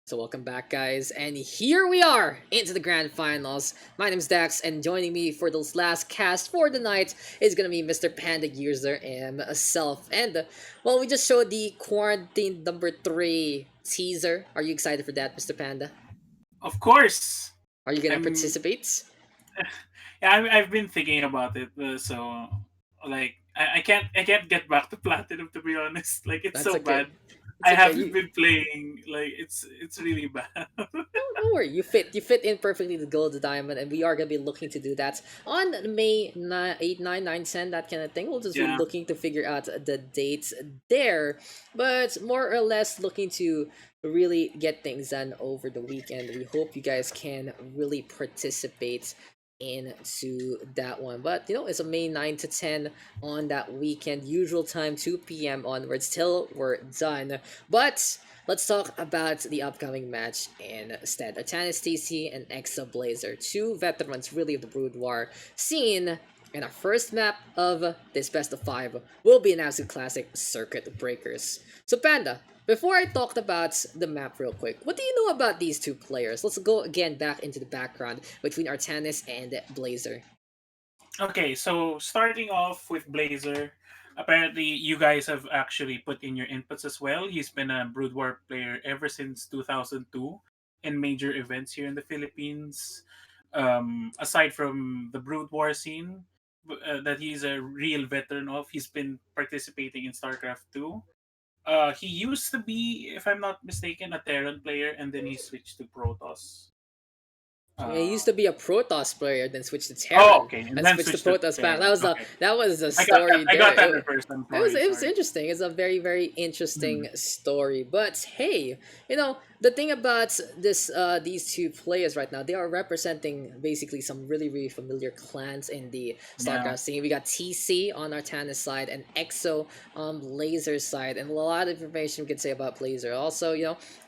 So welcome back, guys, and here we are into the grand finals. My name's Dax, and joining me for this last cast for the night is gonna be Mr. PandaUser and myself. And well, we just showed the quarantine number 3 teaser. Are you excited for that, Mr. Panda? Of course. Are you gonna I'm participate? yeah, I've been thinking about it. So like I can't get back to platinum, to be honest. Like it's That's so okay. bad. It's I okay. haven't You been playing. Like it's really bad. don't worry. You fit in perfectly the gold, the diamond, and we are gonna be looking to do that on May 9, 8, 9, 9, 10, that kind of thing. We'll just be Yeah. looking to figure out the dates there, but more or less looking to really get things done over the weekend. We hope you guys can really participate into that one, but it's a May 9 to 10 on that weekend, usual time 2 p.m. onwards till we're done. But let's talk about the upcoming match instead. Atanis TC and eXoBLaZeR, two veterans really of the Brood War scene. And our first map of this best of 5 will be an absolute classic, Circuit Breakers. So Panda, before I talked about the map real quick, what do you know about these two players? Let's go again back into the background between Artanis and Blazer. Okay, so starting off with Blazer, apparently you guys have actually put in your inputs as well. He's been a Brood War player ever since 2002 in major events here in the Philippines. Aside from the Brood War scene, that he's a real veteran of, he's been participating in StarCraft 2. He used to be, if I'm not mistaken, a Terran player, and then he switched to Protoss. He Uh, used to be a Protoss player, then switched to oh, Terran, okay, and and then switched to switched to Protoss back. That Terran. was a Okay, that was the I got that. story I there. got that reversed. I'm It was sorry. it was Sorry. interesting. It's a very interesting Mm, story. But hey, the thing about these two players right now, they are representing basically some really familiar clans in the yeah. StarCraft scene. We got TC on Artanis side and EXO on Blazer side, and a lot of information we can say about Blazer. Also,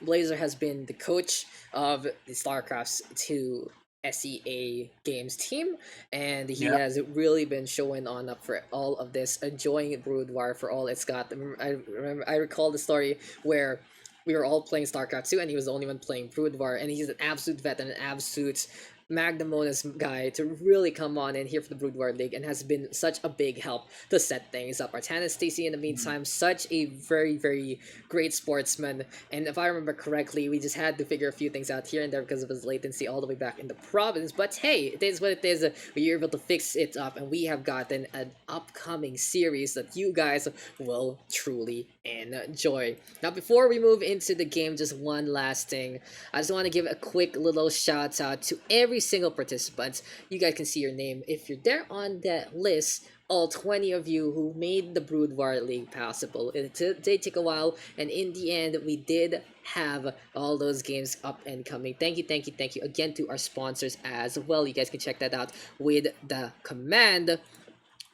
Blazer has been the coach of the StarCraft's two SEA Games team, and he Yeah. has really been showing on up for all of this, enjoying Brood War for all it's got. I recall the story where we were all playing StarCraft 2 and he was the only one playing Brood War, and he's an absolute vet and an absolute magnanimous guy to really come on and here for the Brood War League, and has been such a big help to set things up. Artanis Stacy, in the Mhm. meantime, such a very great sportsman, and if I remember correctly, we just had to figure a few things out here and there because of his latency all the way back in the province. But hey, it is what it is. We were able to fix it up, and we have gotten an upcoming series that you guys will truly enjoy. Now, before we move into the game, just one last thing. I just want to give a quick little shout out to every single participant. You guys can see your name if you're there on that list, all 20 of you who made the Brood War League possible. It did take a while, and in the end, we did have all those games up and coming. Thank you again to our sponsors as well. You guys can check that out with the command.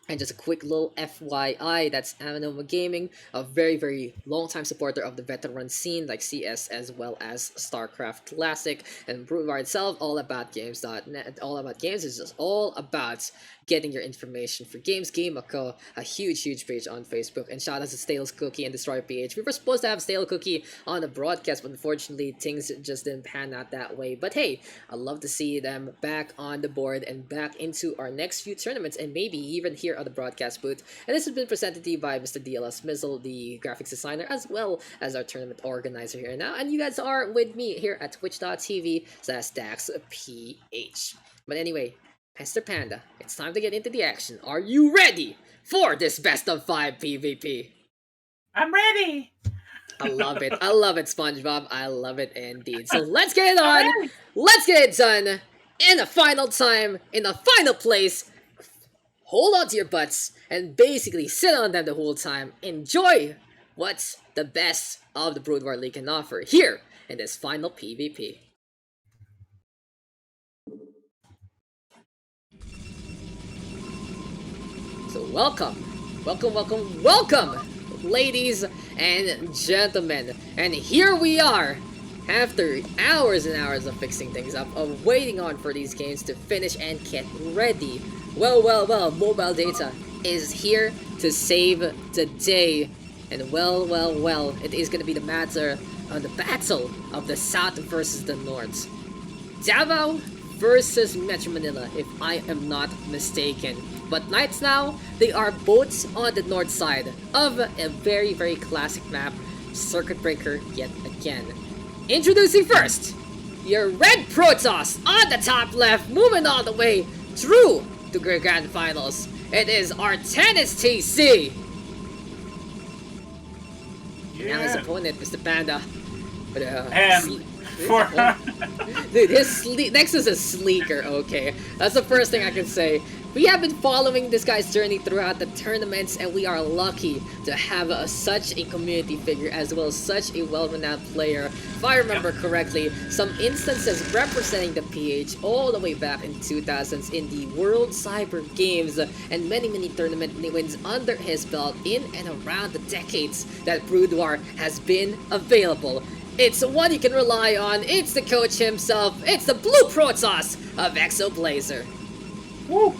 And just a quick little FYI, that's Anoma Gaming, a very long time supporter of the veteran scene like CS as well as StarCraft Classic and Brood War itself. All about games.net. All about games is just all about getting your information for games. Gamako, a huge page on Facebook. And shout out to Stale's Cookie and Destroy PH. We were supposed to have Stale Cookie on the broadcast, but unfortunately things just didn't pan out that way. But hey, I'd love to see them back on the board and back into our next few tournaments, and maybe even here at the broadcast booth. And this has been presented to you by Mr. DLS Mizzle, the graphics designer, as well as our tournament organizer here now. And you guys are with me here at twitch.tv/DaxPH. But anyway, Mr. Panda, it's time to get into the action. Are you ready for this best of 5 PvP? I'm ready. I love it, SpongeBob. I love it indeed. So let's get it I'm on. ready. Let's get it done. In the final time, in the final place. Hold on to your butts and basically sit on them the whole time. Enjoy what's the best of the Brood War League can offer here in this final PvP. So welcome, ladies and gentlemen. And here we are, after hours and hours of fixing things up, of waiting on for these games to finish and get ready. Well, mobile data is here to save the day. And well, it is going to be the matter on the battle of the South versus the North. Davao versus Metro Manila, if I am not mistaken. But right now, they are both on the north side of a very, very classic map, Circuit Breaker yet again. Introducing first, your Red Protoss on the top left, moving all the way through to the Grand Finals. It is Artanis TC. Now his opponent, Mr. Panda. But, And for dude, his Nexus is sleeker, okay? That's the first thing I can say. We have been following this guy's journey throughout the tournaments, and we are lucky to have such a community figure as well as such a well-renowned player. If I remember correctly, some instances representing the PH all the way back in 2000s in the World Cyber Games, and many tournament wins under his belt in and around the decades that Brood War has been available. It's one you can rely on, it's the coach himself, it's the Blue Protoss of eXoBLaZeR. Woo!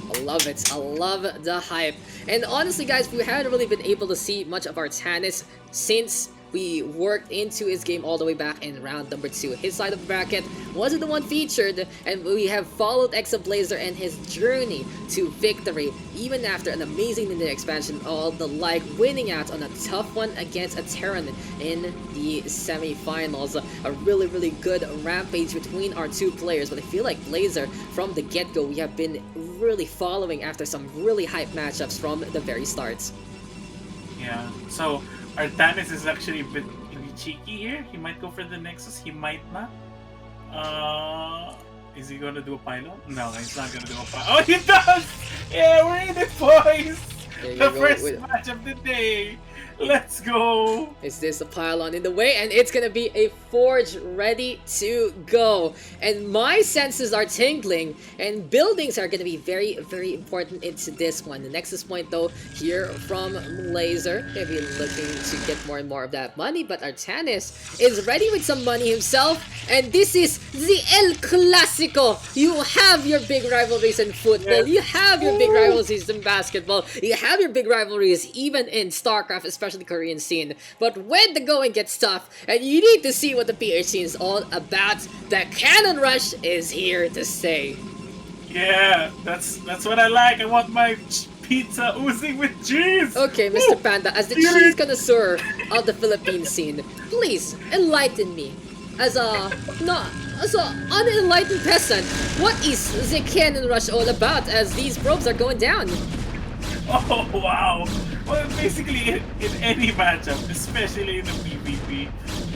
I love it. I love the hype. And honestly, guys, we haven't really been able to see much of Artanis since we worked into his game all the way back in round number 2. His side of the bracket wasn't the one featured, and we have followed eXoBLaZeR and his journey to victory, even after an amazing mini expansion, all the like, winning out on a tough one against a Terran in the semifinals. A really good rampage between our two players, but I feel like BlaZeR, from the get-go, we have been really following after some really hype matchups from the very start. Yeah, so Artanis is actually a bit cheeky here. He might go for the Nexus, he might not. Is he gonna do a pylon? No, he's not gonna do a pylon. Oh, he does! Yeah, we're in it, boys! The first match of the day! Let's go! Is this a pylon in the way? And it's gonna be a forge ready to go. And my senses are tingling, and buildings are gonna be very important into this one. The Nexus point, though, here from BlaZeR, gonna be looking to get more and more of that money, but Artanis is ready with some money himself, and this is the El Clasico! You have your big rivalries in football, you have your big rivalries in basketball, you have your big rivalries even in StarCraft, especially the Korean scene. But when the going gets tough, and you need to see what the PH scene is all about, the Cannon Rush is here to stay. Yeah, that's what I like. I want my pizza oozing with cheese. Okay, Mr. Panda, as the cheese connoisseur of the Philippine scene, please enlighten me. As a unenlightened peasant, what is the Cannon Rush all about as these probes are going down? Oh, wow. Well, basically, in any matchup, especially in the PvP,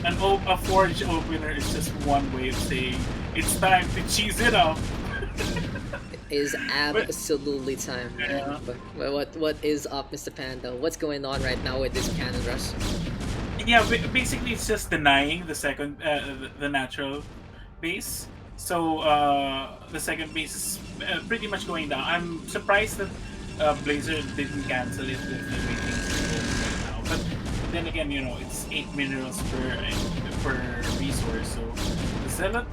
a forge opener is just one way of saying it's time to cheese it up. It is absolutely time. Yeah. But what is up, Mr. Panda? What's going on right now with this Cannon Rush? Yeah, basically it's just denying the second, the natural base. So the second base is pretty much going down. I'm surprised that BlaZeR didn't cancel it with the ratings right now. But then again, you know, it's 8 minerals per resource, so the Zealot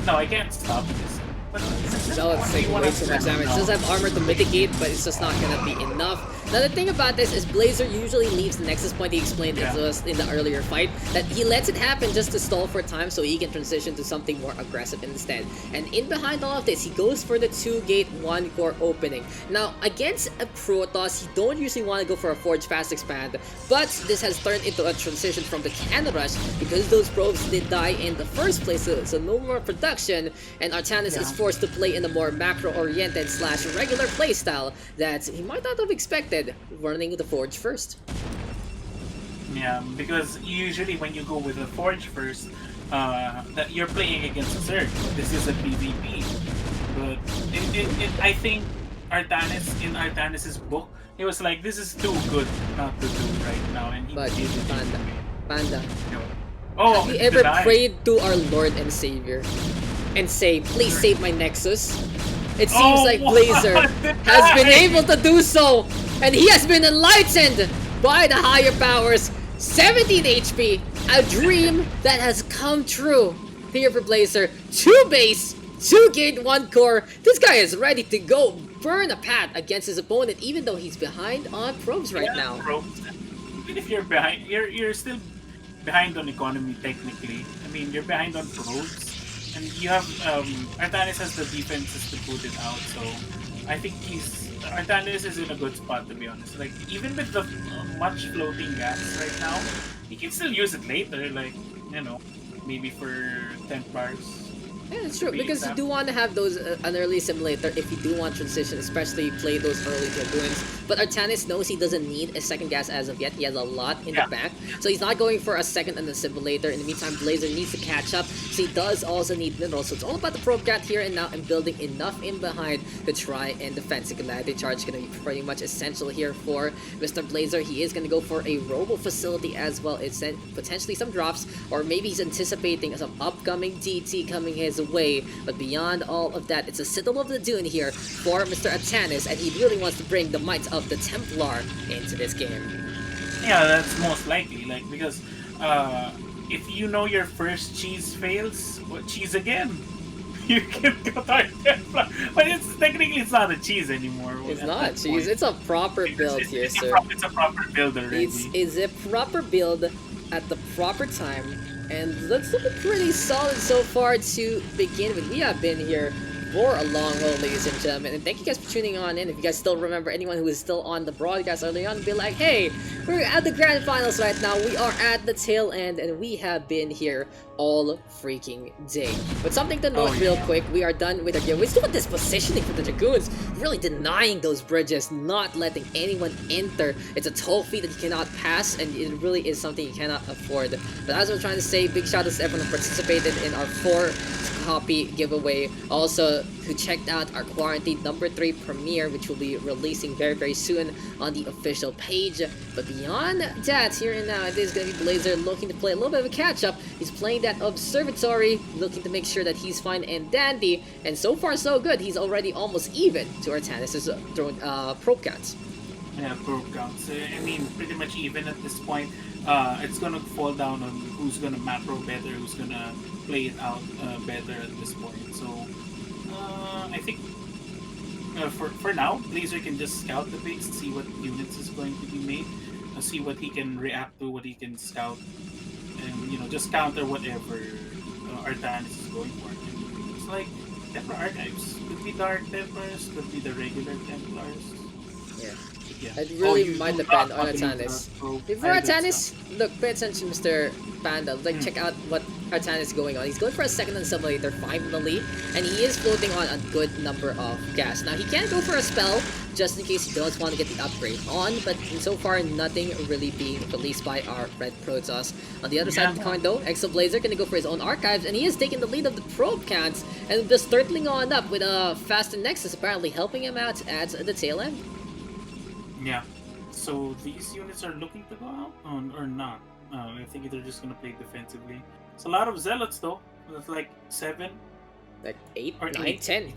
I can't stop this. But Zealot's taking way too much damage. It does have armor to mitigate, but it's just not gonna be enough. Now the thing about this is BlaZeR usually leaves the Nexus point. He explained it to us in the earlier fight, that he lets it happen just to stall for time so he can transition to something more aggressive instead. And in behind all of this, he goes for the 2-gate 1-core opening. Now against a Protoss, you don't usually want to go for a Forge Fast Expand, but this has turned into a transition from the Cannon Rush because those probes did die in the first place, so no more production, and Artanis is forced to play in a more macro-oriented / regular playstyle that he might not have expected, running the Forge first. Yeah, because usually when you go with a Forge first, that you're playing against a Zerg. This is a PvP. But I think in Artanis' book, he was like, this is too good not to do right now, and he But did it. Panda, Oh, have you ever prayed to our Lord and Savior and say, please save my Nexus? It seems like BlaZeR has been able to do so, and he has been enlightened by the higher powers. 17 HP, a dream that has come true here for BlaZeR. 2 base, 2 gate, 1 core. This guy is ready to go burn a path against his opponent, even though he's behind on probes right now. Probes. Even if you're behind, you're still behind on economy technically. I mean, you're behind on probes, and you have Artanis has the defenses to put it out. So I think Artanis is in a good spot, to be honest. Like even with the much floating gas right now, he can still use it later. Like you know, maybe for Templars. Yeah, it's true, Be because you exact. do want to have those an early simulator if you do want transition, especially play those early dragoons. But Artanis knows he doesn't need a second gas as of yet. He has a lot in Yeah. the back, so he's not going for a second and a simulator. In the meantime, Blazer needs to catch up, so he does also need minerals. So it's all about the probe cat here and now and building enough in behind to try and defend. Singularity charge is going to be pretty much essential here for Mr. Blazer. He is going to go for a robo facility as well. It's potentially some drops, or maybe he's anticipating some upcoming DT coming his way. But beyond all of that, it's a Citadel of the Dune here for Mr. Artanis, and he really wants to bring the might of the Templar into this game. Yeah, that's most likely. Like because if you know your first cheese fails, what cheese again? You can go to Templar, but it's not a cheese anymore. It's at not, that jeez. point. It's a proper build It's, here, it's, sir. it's a proper build already. It's a proper build at the proper time, and looks pretty solid so far to begin with. We have been here for a long haul, ladies and gentlemen, and thank you guys for tuning on in. If you guys still remember, anyone who is still on the broadcast early on, be like, hey, we're at the grand finals right now. We are at the tail end, and we have been here all freaking day. But something to note real quick, we are done with our game. We're still with this positioning for the Dragoons, really denying those bridges, not letting anyone enter. It's a toll fee that you cannot pass, and it really is something you cannot afford. But as I was trying to say, big shout out to everyone who participated in our 4-copy giveaway. Also, who checked out our Quarantine number 3 premiere, which will be releasing very, very soon on the official page. But beyond that, here and now, it is going to be Blazer looking to play a little bit of a catch-up. He's playing that Observatory, looking to make sure that he's fine and dandy. And so far, so good. He's already almost even to Artanis' drone probe counts. Yeah, probe counts. I mean, pretty much even at this point. It's gonna fall down on who's gonna macro better, who's gonna play it out better at this point. So I think for now, Blazer can just scout the base, see what units is going to be made, see what he can react to, what he can scout, and just counter whatever Artanis is going for. It's like Templar archives. Could be Dark Templars, could be the regular Templars. Yeah. It really might depend on Artanis. For Artanis, look, pay attention, Mr. Panda. Like, check out what Artanis is going on. He's going for a second and simulator, 5 in the lead, and he is floating on a good number of gas. Now, he can go for a spell, just in case he does want to get the upgrade on, but so far, nothing really being released by our Red Protoss. On the other side of the coin, though, eXoBLaZeR gonna go for his own archives, and he is taking the lead of the probe counts, and just turtling on up with a faster Nexus, apparently helping him out at the tail end. Yeah. So these units are looking to go out or not. I think they're just gonna play defensively. It's a lot of zealots though. It's like 7. Like 8 Or 9 eight. 10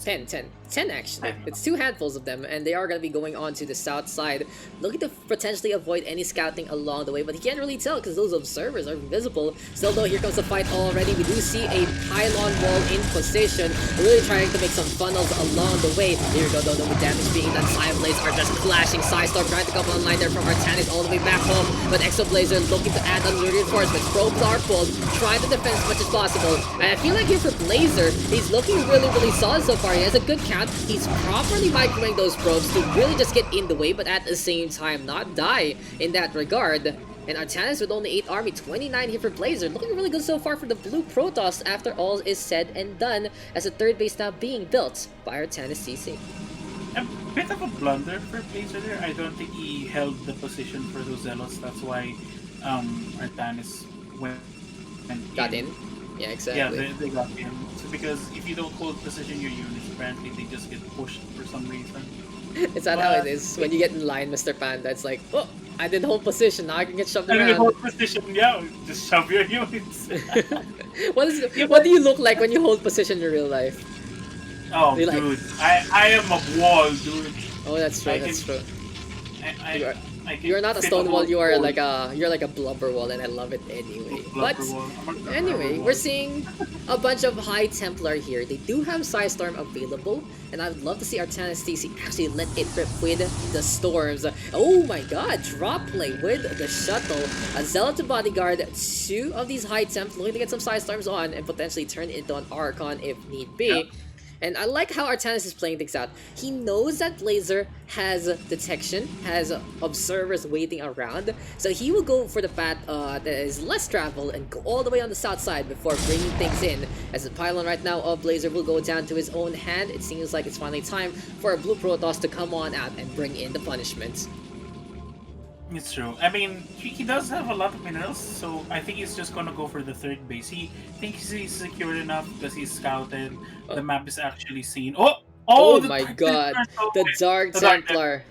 actually. 10. It's 2 handfuls of them, and they are going to be going on to the south side, looking to potentially avoid any scouting along the way, but he can't really tell because those observers are invisible. Still though, here comes the fight already. We do see a pylon wall in position, really trying to make some funnels along the way. Here we go though, the damage being done. Blades are just flashing. Sidestorm trying to come online there from Artanis all the way back home, but eXoBLaZeR looking to add on reinforcements. Probes are pulled, trying to defend as much as possible, and I feel like here for Blazer, he's looking really, really solid so far. He has a good count. He's properly microwaving those probes to really just get in the way, but at the same time not die in that regard. And Artanis with only 8 army, 29 here for Blazer. Looking really good so far for the blue Protoss after all is said and done, as the third base now being built by Artanis CC. A bit of a blunder for Blazer there. I don't think he held the position for those zealots. That's why Artanis Got in. Yeah, exactly. Yeah, they got in. So because if you don't hold position your units, apparently they just get pushed for some reason. It's not how it is. When you get in line, Mr. Panda, it's like, oh, I didn't hold position, now I can get shoved And around. you hold position, yeah, just shove your units. What do you look like when you hold position in real life? Oh, You're dude, I am a wall, dude. Oh, that's true, I that's can- true. I I can You're not a fit stone wall, whole you're wall. like a blubber wall, and I love it anyway. But Blubber wall. I'm a blubber anyway, wall. we're seeing a bunch of High Templar here. They do have Psystorm available, and I would love to see Artanis Stacy actually let it rip with the storms. Oh my god, drop play with the shuttle. A Zealot to bodyguard, two of these High Temp looking to get some Psystorms on and potentially turn it into an Archon if need Yeah. be. And I like how Artanis is playing things out. He knows that Blazer has detection, has observers waiting around, so he will go for the path that is less travel and go all the way on the south side before bringing things in. As the pylon right now of Blazer will go down to his own hand, it seems like it's finally time for a Blue Protoss to come on out and bring in the punishment. It's true. I mean, he does have a lot of minerals, so I think he's just gonna go for the third base. He thinks he's secure enough because he's scouted. The map is actually seen. Oh! Oh The my Dark god, Templar! the Dark The Dark Templar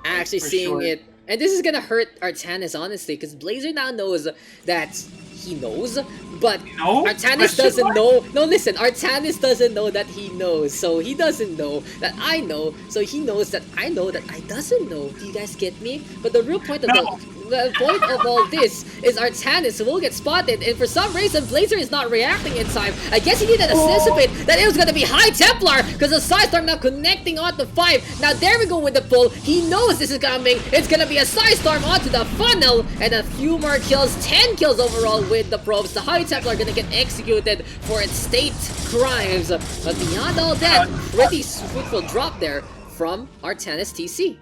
actually For seeing sure. it. And this is gonna hurt Artanis, honestly, because Blazer now knows that he knows, but No? Artanis Question doesn't mark? know. No, listen, Artanis doesn't know that he knows, so he doesn't know that I know, so he knows that I know that I doesn't know. Do you guys get me? But the real point of No. the point of all this is Artanis will get spotted, and for some reason Blazer is not reacting in time. I guess he didn't anticipate that it was gonna be High Templar because the Psystorm now connecting onto 5. Now there we go with the pull. He knows this is coming. It's gonna be a Psystorm onto the funnel, and a few more kills, 10 kills overall with the probes. The High Templar are gonna get executed for its state crimes. But beyond all that, pretty fruitful drop there from Artanis TC.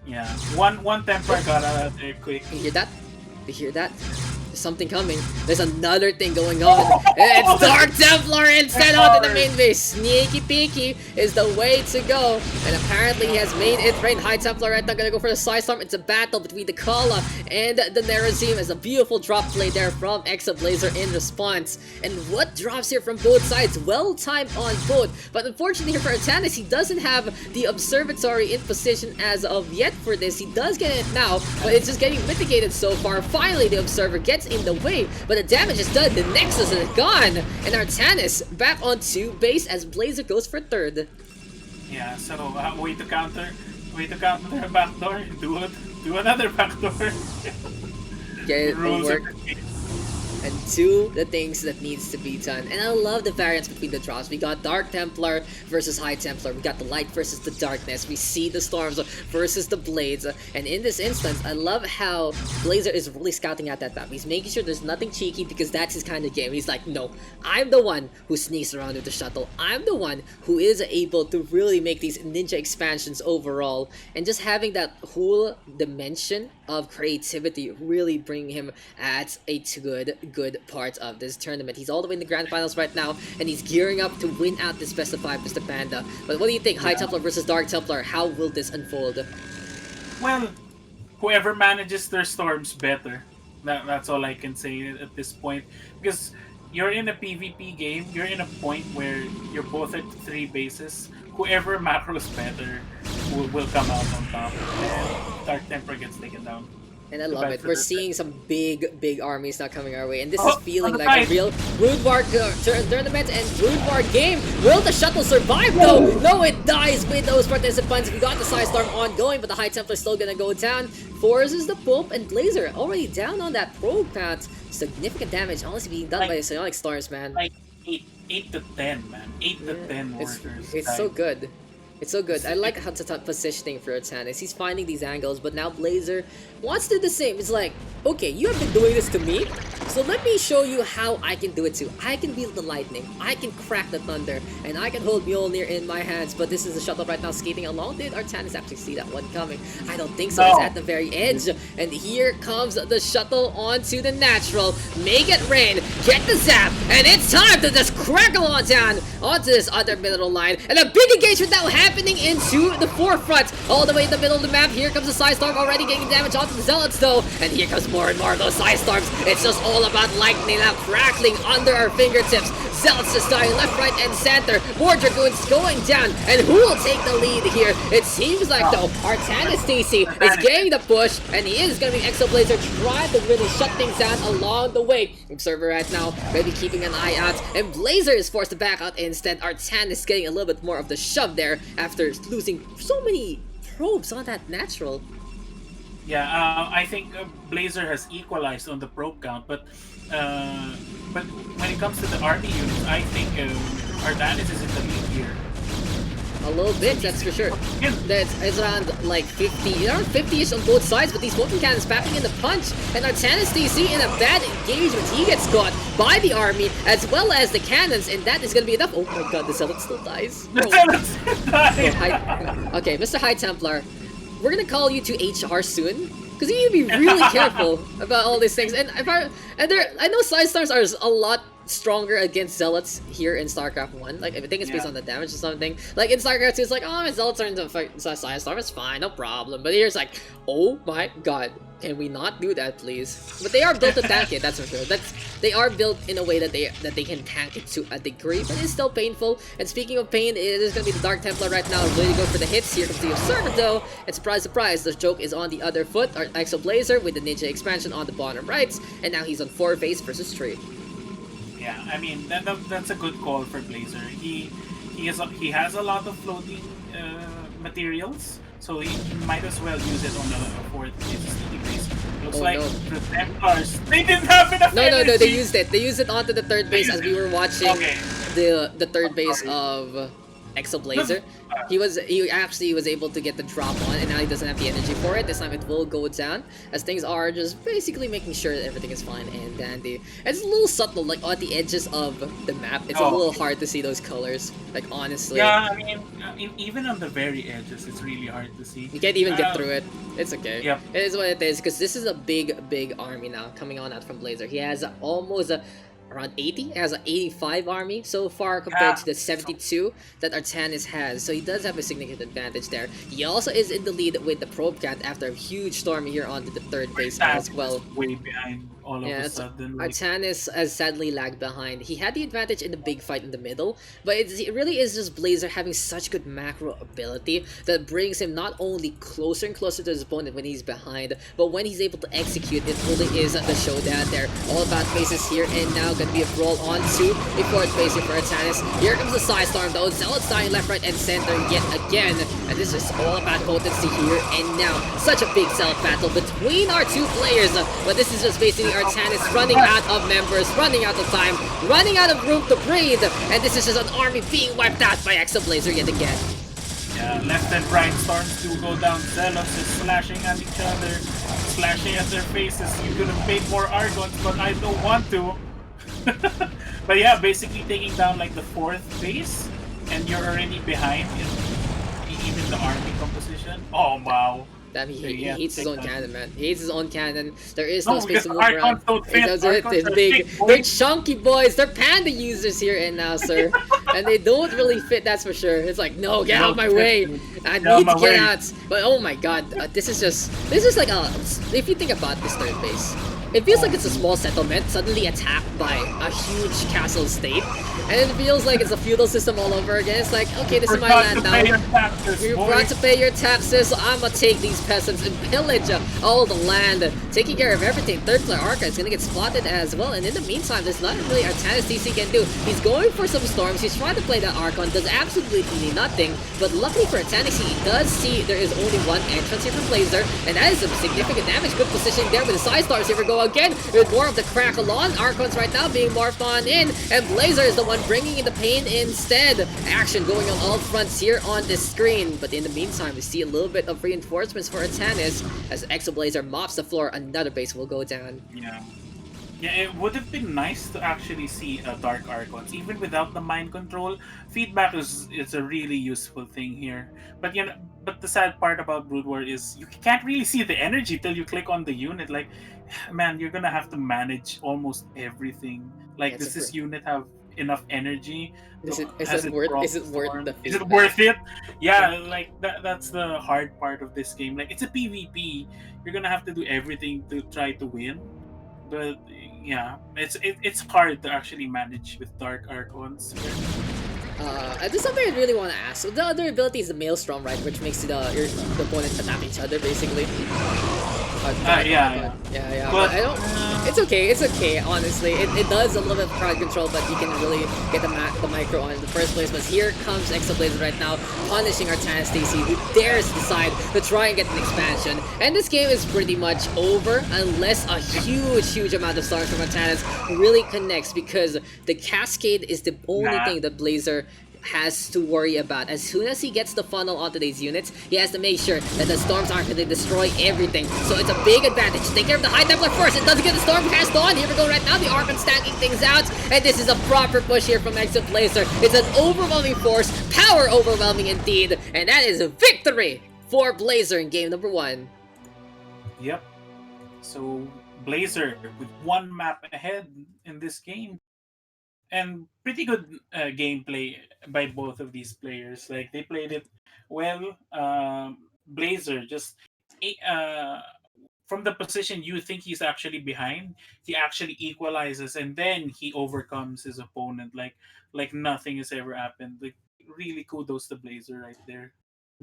Yeah. One Templar got out of there quick. You hear that? You hear that? There's something coming. There's another thing going on. It's Dark Templar instead onto the main base. Sneaky peeky is the way to go. And apparently he has made it rain. High Templar right now gonna go for the Psystorm. It's a battle between the Kala and the Nerazim. As a beautiful drop play there from eXoBLaZeR in response. And what drops here from both sides? Well timed on both. But unfortunately here for Artanis, he doesn't have the observatory in position as of yet for this. He does get it now, but it's just getting mitigated so far. Finally, the observer gets in the way, but the damage is done. The Nexus is gone, and Artanis back onto base as Blazer goes for third. Yeah, so way to counter their backdoor. Do another backdoor. Get it Rules over. are the And do the things that needs to be done. And I love the variance between the drops. We got Dark Templar versus High Templar. We got the light versus the darkness. We see the storms versus the blades. And in this instance, I love how Blazer is really scouting out that map. He's making sure there's nothing cheeky because that's his kind of game. He's like, no, I'm the one who sneaks around with the shuttle. I'm the one who is able to really make these ninja expansions overall. And just having that whole dimension of creativity really bring him at a good part of this tournament. He's all the way in the grand finals right now, and he's gearing up to win out this best of 5, Mr. Panda. But what do you think, High Templar versus Dark Templar? How will this unfold? Well, whoever manages their storms better. That's all I can say at this point. Because you're in a PvP game, you're in a point where you're both at 3 bases. Whoever macros better will come out on top. And Dark Templar gets taken down. And I love it. We're seeing some big armies now coming our way. And this Oh, is feeling on the like a side. real Brood War tournament and Brood War game. Will the shuttle survive though? No, it dies with those participants. We got the Psystorm ongoing, but the High Templar is still gonna go down. Forces the Pope and Blazer already down on that probe count. Significant damage honestly being done by the Psionic Storms, man. Like 8 to 10, man. 8 to 10 It's warriors. so good. It's so good. I like how to positioning for Artanis. He's finding these angles, but now Blazer wants to do the same. It's like, okay, you have been doing this to me, so let me show you how I can do it too. I can wield the lightning, I can crack the thunder, and I can hold Mjolnir in my hands. But this is the shuttle right now skating along. Did Artanis actually see that one coming? I don't think so. No. It's at the very edge. And here comes the shuttle onto the natural. Make it rain. Get the zap. And it's time to just crackle on down onto this other middle line. And a big engagement now happening into the forefront. All the way in the middle of the map. Here comes the Psystorm already getting damage onto the Zealots though. And here comes more and more of those Psystorms. It's just all about lightning now crackling under our fingertips. Zealots just dying left, right, and center. More Dragoons going down. And who will take the lead here? It seems like though Artanis TC is getting the push. And he is going to be eXoBLaZeR trying to really shut things down along the way. Observer right now maybe keeping an eye out. And Blazer is forced to back out instead. Artanis getting a little bit more of the shove there after losing so many probes on that natural. Yeah, I think Blazer has equalized on the probe count, uh, but when it comes to the army units, I think Artanis is in the lead here. A little So bit, he's that's for sure. in. It's around like 50, around 50-ish on both sides, but these smoking cannons packing in the punch, and Artanis DC in a bad engagement. He gets caught by the army as well as the cannons, and that is gonna be enough. Oh my god, the Zealot still dies. The Oh. Zealots died. Okay, Mr. High Templar, we're gonna call you to HR soon. Because you need to be really careful about all these things. And I know Side Stars are a lot stronger against Zealots here in StarCraft 1. Like, I think it's based on the damage or something. Like, in StarCraft 2, it's like, oh, my Zealots are in the fight Side Star, it's fine, no problem. But here it's like, oh my god, can we not do that, please? But they are built to tank it, that's for sure. They are built in a way that they can tank it to a degree, but it's still painful. And speaking of pain, it is going to be the Dark Templar right now, ready to go for the hits. Here comes the Observer though, and surprise, surprise, the joke is on the other foot. Our eXoBLaZeR with the Ninja expansion on the bottom right, and now he's on 4 phase versus 3. Yeah, I mean that's a good call for Blazer. He has a lot of floating materials, so he might as well use it on the fourth base. Looks like no. the Templars, they didn't have enough energy. No, they used it. They used it onto the third base as we were watching the third base of eXoBLaZeR. He actually was able to get the drop on, and now he doesn't have the energy for it. This time it will go down, as things are just basically making sure that everything is fine and dandy. It's a little subtle, like on the edges of the map. It's a little hard to see those colors, like honestly. Yeah, I mean, even on the very edges, it's really hard to see. You can't even get through it. It's okay. Yep. It is what it is, because this is a big army now coming on out from BlaZeR. He has almost around 80. He has an 85 army so far compared to the 72 that Artanis has. So he does have a significant advantage there. He also is in the lead with the probe count after a huge storm here onto the third base as well. Way behind all of a sudden. Artanis has sadly lagged behind. He had the advantage in the big fight in the middle, but it really is just BlaZeR having such good macro ability that brings him not only closer and closer to his opponent when he's behind, but when he's able to execute, it really is the showdown there. All about faces here, and now gonna be a brawl onto the fourth base here for Artanis. Here comes the side storm though. Zealots dying left, right, and center yet again. And this is all about potency here. And now, such a big Zealot battle between our two players. But this is just basically Artanis running out of members, running out of time, running out of room to breathe. And this is just an army being wiped out by eXoBLaZeR yet again. Yeah, left and right storms do go down. Zealots is slashing at each other, slashing at their faces. You could have paid more Argons, but I don't want to. But yeah, basically taking down like the fourth base, and you're already behind in even the army composition. Oh wow. Damn, he hates his own cannon, man. He hates his own cannon. There is no space to move around. It doesn't. They're big. They're chunky boys. They're PandaUsers here and now, sir. And they don't really fit, that's for sure. It's like, no, get out of my way. I need to get out. But oh my god, this is like a, if you think about this third base, it feels like it's a small settlement suddenly attacked by a huge castle state, and it feels like it's a feudal system all over again. It's like, okay, this is my land now. You're brought to pay your taxes, so I'm gonna take these peasants and pillage all the land, taking care of everything. Third player Arca is gonna get spotted as well, and in the meantime, there's not really Artanis DC can do. He's going for some storms, he's trying to play that Archon, does absolutely nothing, but luckily for Artanis, he does see there is only one entrance here for BlaZeR, and that is some significant damage. Good position there with the side stars. Here we go again with more of the crackle on. Archons right now being morphed on in, and BlaZeR is the one bringing in the pain instead. Action going on all fronts here on this screen, but in the meantime, we see a little bit of reinforcements for Artanis as eXoBLaZeR mops the floor. Another base will go down. Yeah, it would have been nice to actually see a Dark Archons, even without the mind control. Feedback is a really useful thing here. But you know, but the sad part about Brood War is you can't really see the energy till you click on the unit. Like, man, you're gonna have to manage almost everything. Like, does this unit have enough energy? Is it worth the feedback? Is it worth it? Yeah, like that's the hard part of this game. Like, it's a PvP. You're gonna have to do everything to try to win. But yeah, it's hard to actually manage with Dark Archons. There's something I really want to ask. So the other ability is the Maelstrom, right? Which makes your opponent attack each other, basically. Bad, bad, Yeah, bad. yeah. Yeah, yeah, but But I don't. It's okay. Honestly, it does a little bit of crowd control, but you can really get the micro on in the first place. But here comes eXoBLaZeR right now, punishing Artana Stacy, who dares decide to try and get an expansion. And this game is pretty much over unless a huge amount of stars from Artanas really connects, because the Cascade is the only nah. thing that Blazer has to worry about. As soon as he gets the funnel onto these units, he has to make sure that the storms aren't going to destroy everything. So it's a big advantage. Take care of the High Templar first. It doesn't get the storm passed on. Here we go right now. The Archon stacking things out. And this is a proper push here from eXoBLaZeR. It's an overwhelming force. Power overwhelming indeed. And that is a victory for BlaZeR in game number 1. Yep. So BlaZeR with one map ahead in this game, and pretty good gameplay by both of these players. Like they played it well. BlaZeR just from the position you think he's actually behind, he actually equalizes and then he overcomes his opponent like nothing has ever happened. Like really kudos to BlaZeR right there.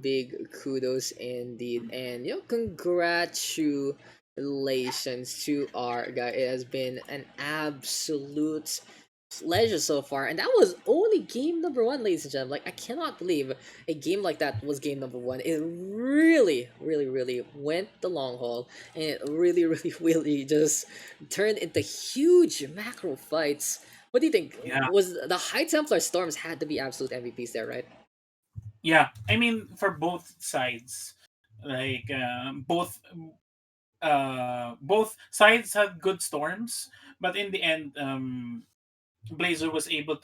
Big kudos indeed, and congratulations to our guy. It has been an absolute pleasure so far, and that was only game number 1, ladies and gentlemen. Like, I cannot believe a game like that was game number 1. It really went the long haul, and it really just turned into huge macro fights. What do you think? Yeah. Was the High Templar Storms had to be absolute MVPs there, right? Yeah. I mean for both sides. Like both sides had good storms, but in the end, BlaZeR was able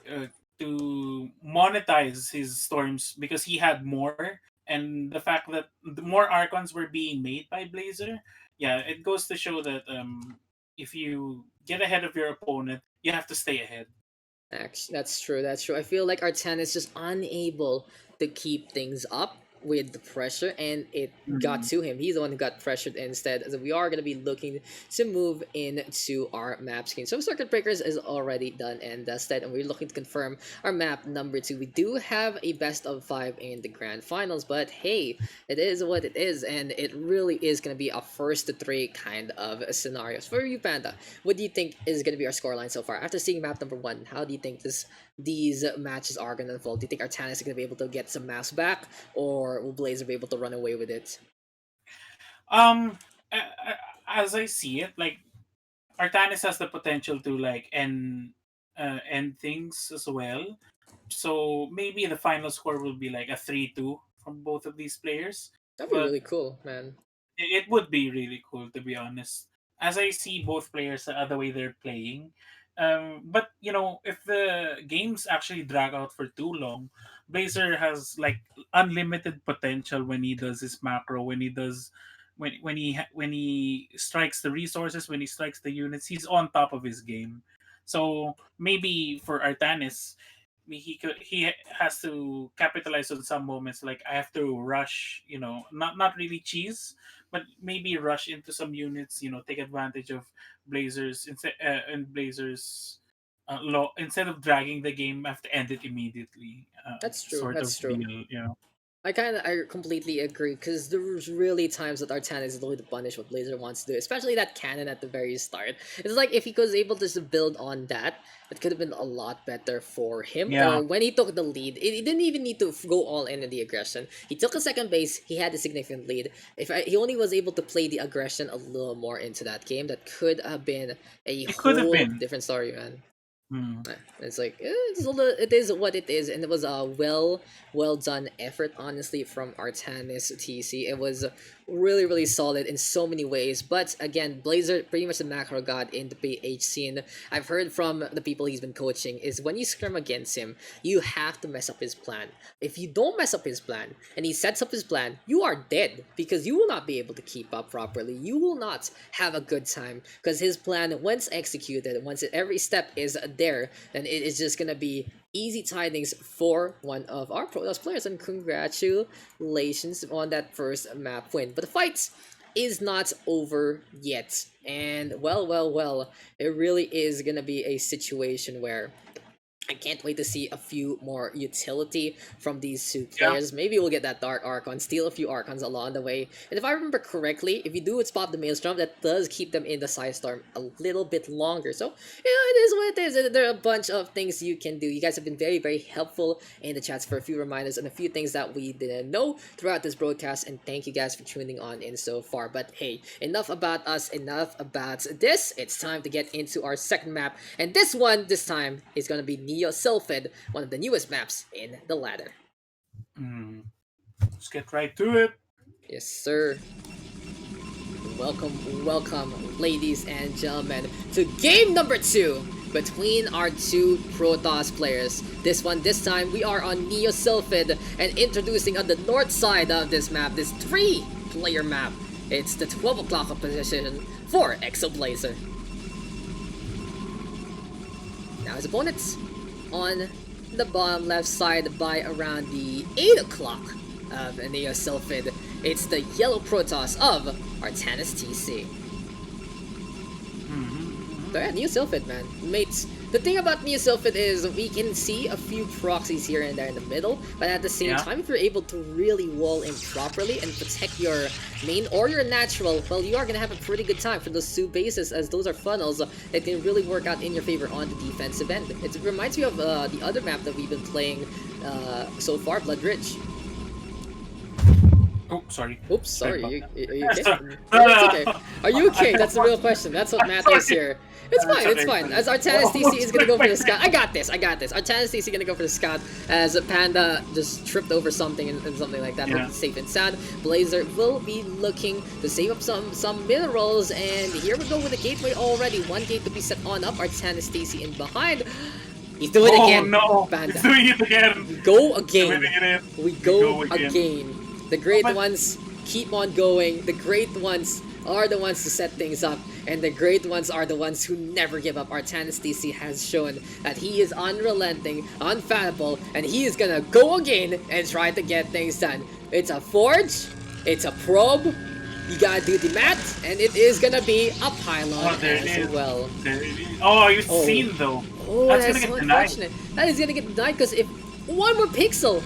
uh, to monetize his storms because he had more, and the fact that the more Archons were being made by BlaZeR, yeah, it goes to show that if you get ahead of your opponent, you have to stay ahead. Actually, that's true. That's true. I feel like Artan is just unable to keep things up with the pressure, and it got Mhm. to him. He's the one who got pressured instead. So we are going to be looking to move into our map screen. So Circuit Breakers is already done and dusted, and we're looking to confirm our map number 2. We do have a best of 5 in the grand finals, but hey, it is what it is, and it really is going to be a first to 3 kind of scenarios. For you, Panda, what do you think is going to be our scoreline so far? After seeing map number 1, how do you think these matches are going to unfold? Do you think Artanis is going to be able to get some maps back, or will BlaZeR be able to run away with it? Um, as I see it, like Artanis has the potential to like end things as well. So maybe the final score will be like a 3-2 from both of these players. That'd be But really cool, man. it would be really cool to be honest. As I see both players the way they're playing. But you know, if the games actually drag out for too long, BlaZeR has like unlimited potential when he does his macro, when he does when he strikes the resources, when he strikes the units, he's on top of his game. So maybe for Artanis, he has to capitalize on some moments like I have to rush, you know, not really cheese, but maybe rush into some units, you know, take advantage of BlaZeR's and BlaZeR's law instead of dragging the game. I have to end it immediately. That's true. Sort of That's true. deal, you know. I completely agree, because there's really times that Artana is going to punish what BlaZeR wants to do, especially that cannon at the very start. It's like if he was able to just build on that, it could have been a lot better for him. Yeah, Or when he took the lead, he didn't even need to go all in the aggression. He took a second base, he had a significant lead. He only was able to play the aggression a little more into that game, that could have been a it could have whole been. different story, man. Hmm. It's like it is what it is, and it was a well done effort, honestly, from Artanis TC. It was really solid in so many ways. But again, BlaZeR, pretty much the macro god in the PH scene. I've heard from the people he's been coaching is when you scrim against him, you have to mess up his plan. If you don't mess up his plan and he sets up his plan, you are dead, because you will not be able to keep up properly. You will not have a good time, because his plan, once executed, once every step is there, then it is just gonna be easy tidings for one of our Protoss players, and congratulations on that first map win. But the fight is not over yet, and well, it really is gonna be a situation where I can't wait to see a few more utility from these two Yeah. players. Maybe we'll get that Dark Archon, steal a few Archons along the way. And if I remember correctly, if you do spot the Maelstrom, that does keep them in the Psystorm a little bit longer. So, it is what it is. There are a bunch of things you can do. You guys have been very, very helpful in the chats for a few reminders and a few things that we didn't know throughout this broadcast. And thank you guys for tuning on in so far. But hey, enough about us, enough about this. It's time to get into our second map. And this time, is going to be Sylphid, one of the newest maps in the ladder. Let's get right to it. Yes, sir. Welcome, ladies and gentlemen, to game number 2 between our two Protoss players. This time, we are on Sylphid and introducing on the north side of this map, this 3-player map. It's the 12 o'clock position for eXoBLaZeR. Now his opponents on the bottom left side by around the 8 o'clock of Sylphid. It's the yellow Protoss of Artanis TC. So yeah, Sylphid, man. Mates, the thing about Sylphid is we can see a few proxies here and there in the middle, but at the same time, if you're able to really wall in properly and protect your main or your natural, well, you are going to have a pretty good time for those two bases, as those are funnels that can really work out in your favor on the defensive end. It reminds me of the other map that we've been playing so far, Blood Ridge. Oh, sorry. Oops, sorry. Are you okay? It's okay. Are you okay? That's the real question. That's what matters here. It's fine, it's fine. As Artanis DC is gonna go for the scout. I got this. Artanis DC gonna go for the scout as Panda just tripped over something and something like that. Hope he's safe and sound. BlaZeR will be looking to save up some minerals, and here we go with the gateway already. One gate to be set on up. Artanis DC in behind. He's doing it again. Oh no! Panda. He's doing it again. We go again. We go again. The great ones keep on going. The great ones are the ones to set things up, and the great ones are the ones who never give up. Artanis DC has shown that he is unrelenting, unfathomable, and he is gonna go again and try to get things done. It's a forge, it's a probe, you gotta do the math, and it is gonna be a pylon as well. Oh, you've seen though. Oh, that's so unfortunate. That is gonna get denied because if one more pixel,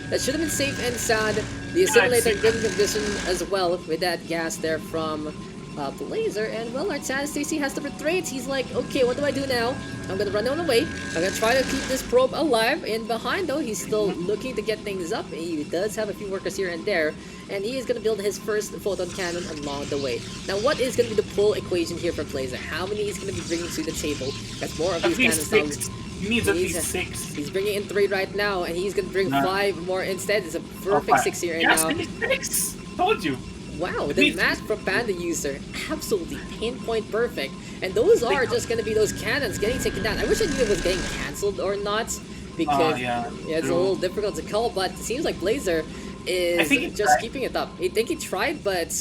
that should have been safe and sound. The assimilator good condition as well with that gas there from BlaZeR, and well, Artanis DC has to retreat. He's like, okay, what do I do now? I'm gonna run on away. I'm gonna try to keep this probe alive. And behind though, he's still looking to get things up. He does have a few workers here and there, and he is gonna build his first photon cannon along the way. Now, what is gonna be the pull equation here for BlaZeR? How many is gonna be bringing to the table? That's more of these cannons now. He needs at least 6. He's bringing in 3 right now, and he's gonna bring 5 more instead. It's a perfect 6 here and now. 6! Told you! Wow, the math from PandaUser, absolutely pinpoint perfect. And those are just gonna be those cannons getting taken down. I wish I knew it was getting cancelled or not, because it's a little difficult to call, but it seems like BlaZeR is just keeping it up. I think he tried, but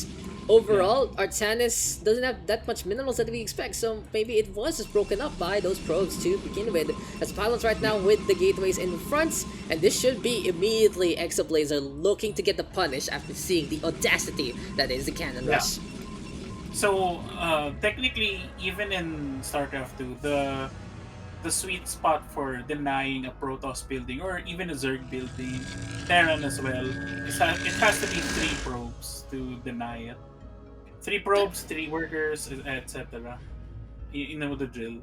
overall, Artanis doesn't have that much minerals that we expect, so maybe it was just broken up by those probes to begin with. As pylons right now with the gateways in front, and this should be immediately eXoBLaZeR looking to get the punish after seeing the audacity that is the cannon rush. So, technically, even in StarCraft 2, the sweet spot for denying a Protoss building, or even a Zerg building, Terran as well, it has to be 3 probes to deny it. 3 probes, 3 workers, etc. You know the drill.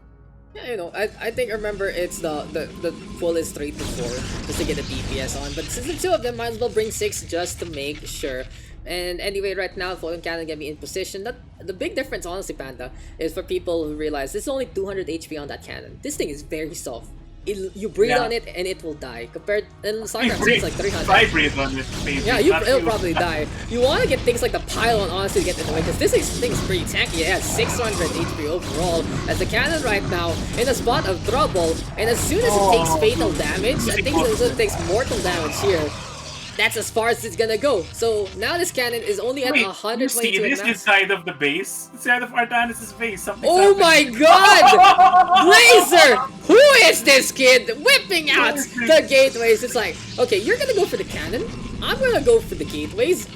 Yeah, you know, I think I remember it's the pull is 3 to 4 just to get a DPS on, but since the 2 of them, might as well bring 6 just to make sure. And anyway, right now, Photon Cannon can be in position. The big difference, honestly, Panda, is for people who realize this is only 200 HP on that cannon. This thing is very soft. You breathe on it and it will die. Compared in StarCraft, it's like 300. I breathe on it, maybe. Yeah, it'll probably die. You want to get things like the pylon, honestly, to get in the way, because this thing's pretty tanky. It has 600 HP overall. As the cannon right now in a spot of trouble, and as soon as it takes fatal damage, I think it takes mortal damage here. That's as far as it's gonna go. So now this cannon is only at 122. You see this inside of the base? Inside of Artanis' base. Oh my god! BlaZeR! Who is this kid? Whipping out the gateways. It's like, okay, you're gonna go for the cannon. I'm gonna go for the gateways.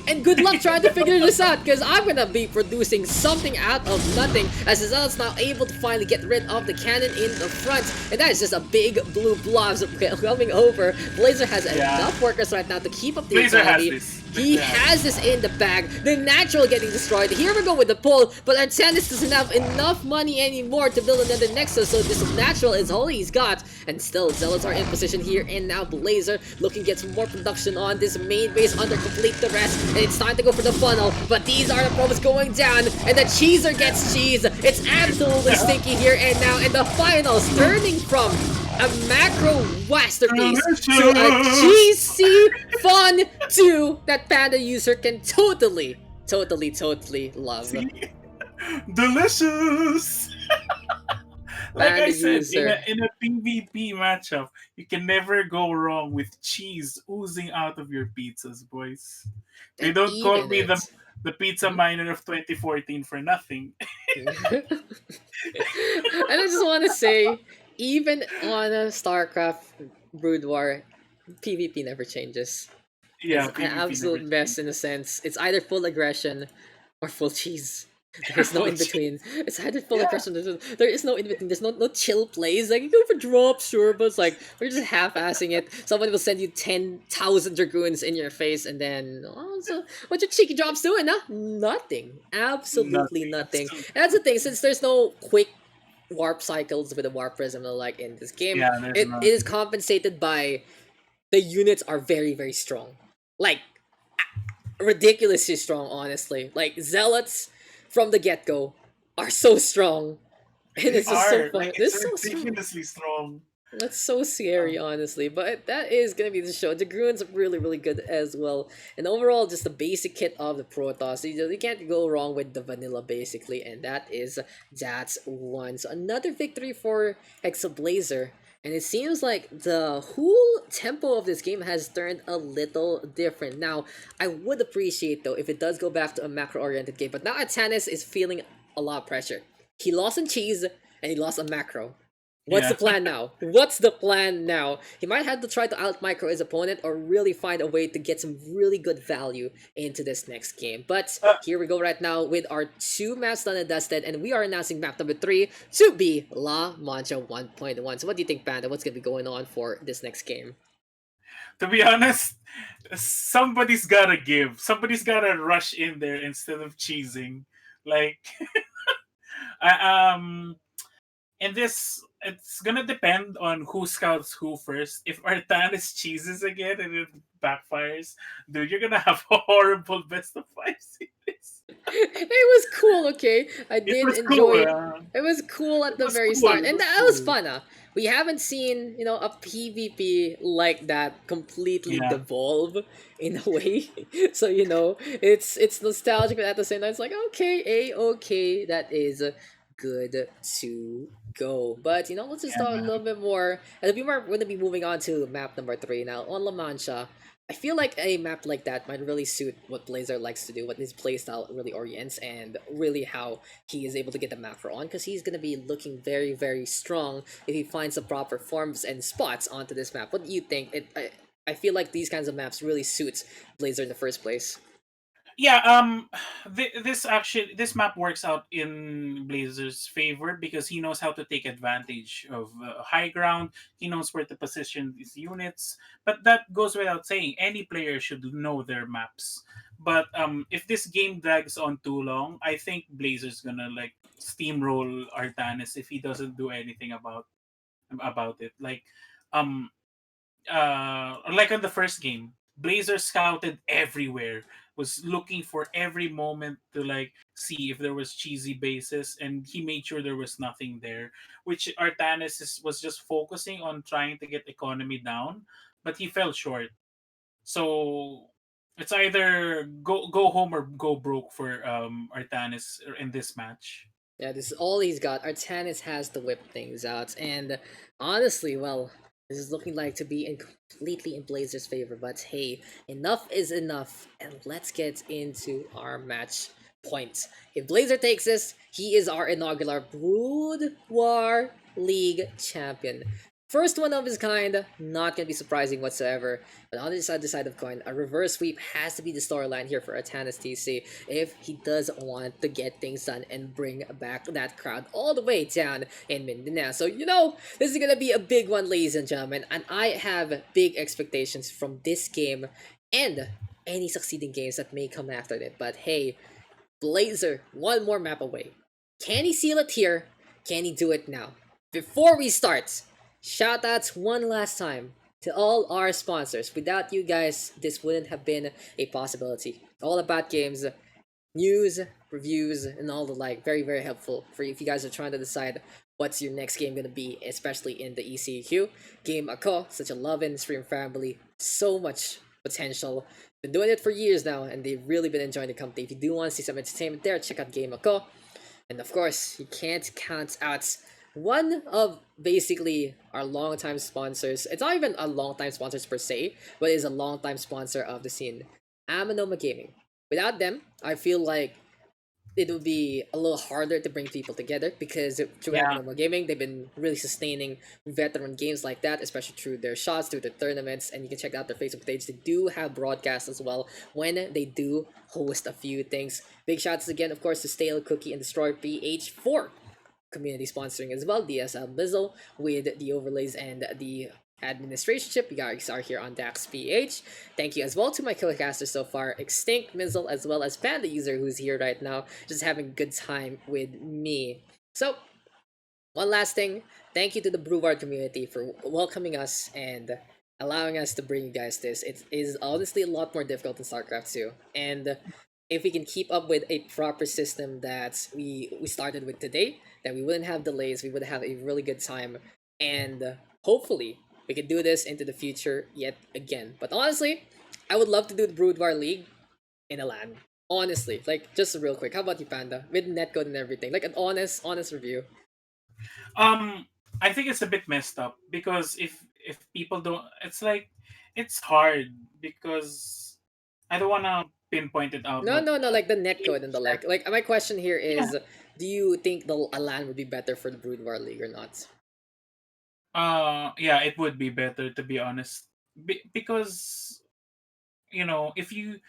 And good luck trying to figure this out, because I'm gonna be producing something out of nothing, as Zealot's now able to finally get rid of the cannon in the front, and that is just a big blue blobs coming over. BlaZeR has enough workers right now to keep up the BlaZeR has economy. this. He has this in the bag. The natural getting destroyed. Here we go with the pull, but Artanis doesn't have enough money anymore to build another Nexus, so this natural is all he's got. And still, Zealots are in position here, and now BlaZeR looking to get some more production on this main base under complete the rest. And it's time to go for the funnel, but these are the problems going down, and the cheeser gets cheese. It's absolutely stinky here, and now in the finals, turning from a macro masterpiece to a cheesy fun 2 that PandaUser can totally love. Delicious! Like I said, PandaUser. in a PvP matchup, you can never go wrong with cheese oozing out of your pizzas, boys. They And don't call even me it. the pizza miner of 2014 for nothing. And I just want to say, even on a StarCraft Brood War, PvP never changes. It's Yeah, an PvP never absolute mess changed. in a sense. It's either full aggression or full cheese. There's no in between. It's either full Yeah. aggression. There is no in between. There's no chill plays. Like, you go for drops, sure, but it's like we're just half-assing it. Someone will send you 10,000 dragoons in your face, and then so what your cheeky drops doing? Huh? Nothing. Absolutely Nothing. nothing. Absolutely. And that's the thing. Since there's no quick warp cycles with a warp prism like in this game, Yeah, there's it not. is compensated by the units are very strong. Like ridiculously strong, honestly. Like Zealots from the get go are so strong. And They it's just so are. fun. Like, This it's is so strong. ridiculously strong. That's so scary, honestly. But that is gonna be the show. The Gruun's really good as well. And overall, just the basic kit of the Protoss. You can't go wrong with the vanilla, basically. And that's one. So another victory for eXoBLaZeR. And it seems like the whole tempo of this game has turned a little different. Now, I would appreciate, though, if it does go back to a macro-oriented game. But now Artanis is feeling a lot of pressure. He lost in cheese, and he lost a macro. What's Yeah. the plan now? What's the plan now? He might have to try to out-micro his opponent or really find a way to get some really good value into this next game. But here we go right now with our 2 maps done and dusted, and we are announcing map number 3 to be La Mancha 1.1. So what do you think, Panda? What's going to be going on for this next game? To be honest, somebody's gotta give. Somebody's gotta rush in there instead of cheesing. Like, I, and this, it's gonna depend on who scouts who first. If Artanis cheeses again and it backfires, dude, you're gonna have a horrible best of 5 series. It was cool, okay? I It did was enjoy cool. it. It was cool at It the was very cool. start, It and was that was cool. fun. We haven't seen, a PvP like that completely Yeah. devolve in a way. So it's nostalgic, but at the same time, it's like okay, that is good to go. But let's just talk a Yeah. little bit more. And we are going to be moving on to map number 3 now on La Mancha. I feel like a map like that might really suit what BlaZeR likes to do, what his playstyle really orients, and really how he is able to get the macro on, because he's going to be looking very strong if he finds the proper forms and spots onto this map. What do you think? I feel like these kinds of maps really suits BlaZeR in the first place. Yeah, this map works out in BlaZeR's favor because he knows how to take advantage of high ground. He knows where to position his units, but that goes without saying. Any player should know their maps. But if this game drags on too long, I think BlaZeR's gonna like steamroll Artanis if he doesn't do anything about it. Um, like on the first game, BlaZeR scouted everywhere, was looking for every moment to like see if there was cheesy bases, and he made sure there was nothing there. Which was just focusing on trying to get economy down, but he fell short. So it's either go home or go broke for Artanis in this match. Yeah, this is all he's got. Artanis has to whip things out, and honestly, well, this is looking like to be completely in BlaZeR's favor. But hey, enough is enough, and let's get into our match points. If BlaZeR takes this, he is our inaugural Brood War League champion. First one of his kind, not gonna be surprising whatsoever. But on the other side of coin, a reverse sweep has to be the storyline here for Atanas TC if he does want to get things done and bring back that crowd all the way down in Mindanao. So this is gonna be a big one, ladies and gentlemen, and I have big expectations from this game and any succeeding games that may come after it. But hey, Blazer, one more map away. Can he seal it here? Can he do it now? Before we start, shoutouts one last time to all our sponsors. Without you guys, this wouldn't have been a possibility. All about games, news, reviews, and all the like. Very, very helpful for if you guys are trying to decide what's your next game gonna be, especially in the ECQ. Game Ako, such a loving stream family, so much potential. Been doing it for years now, and they've really been enjoying the company. If you do want to see some entertainment there, check out Game Ako. And of course, you can't count out one of basically our longtime sponsors. It's not even a longtime sponsors per se, but is a longtime sponsor of the scene, Amanoma Gaming. Without them, I feel like it would be a little harder to bring people together because through Amanoma Gaming, they've been really sustaining veteran games like that, especially through their shots, through their tournaments, and you can check out their Facebook page. They do have broadcasts as well when they do host a few things. Big shouts again, of course, to Stale Cookie and Destroy PH4 community sponsoring as well, the SCPH with the overlays and the administrationship. You guys are here on Daks PH. Thank you as well to my co-casters so far, Extinct, Mizzle, as well as PandaUser, who's here right now, just having a good time with me. So, one last thing, thank you to the Brewbar community for welcoming us and allowing us to bring you guys this. It is honestly a lot more difficult than StarCraft 2, and if we can keep up with a proper system that we started with today, then we wouldn't have delays, we would have a really good time, and hopefully we can do this into the future yet again. But honestly, I would love to do the Broodwar League in a LAN. Honestly, like, just real quick. How about you, Panda? With netcode and everything. Like, an honest review. I think it's a bit messed up because if people don't, it's like it's hard because I don't wanna pinpoint it out. No, But no, no, like the netcode and the like. Like, my question here is, yeah. do you think a LAN would be better for the Broodwar League or not? Yeah, it would be better to be honest, because if you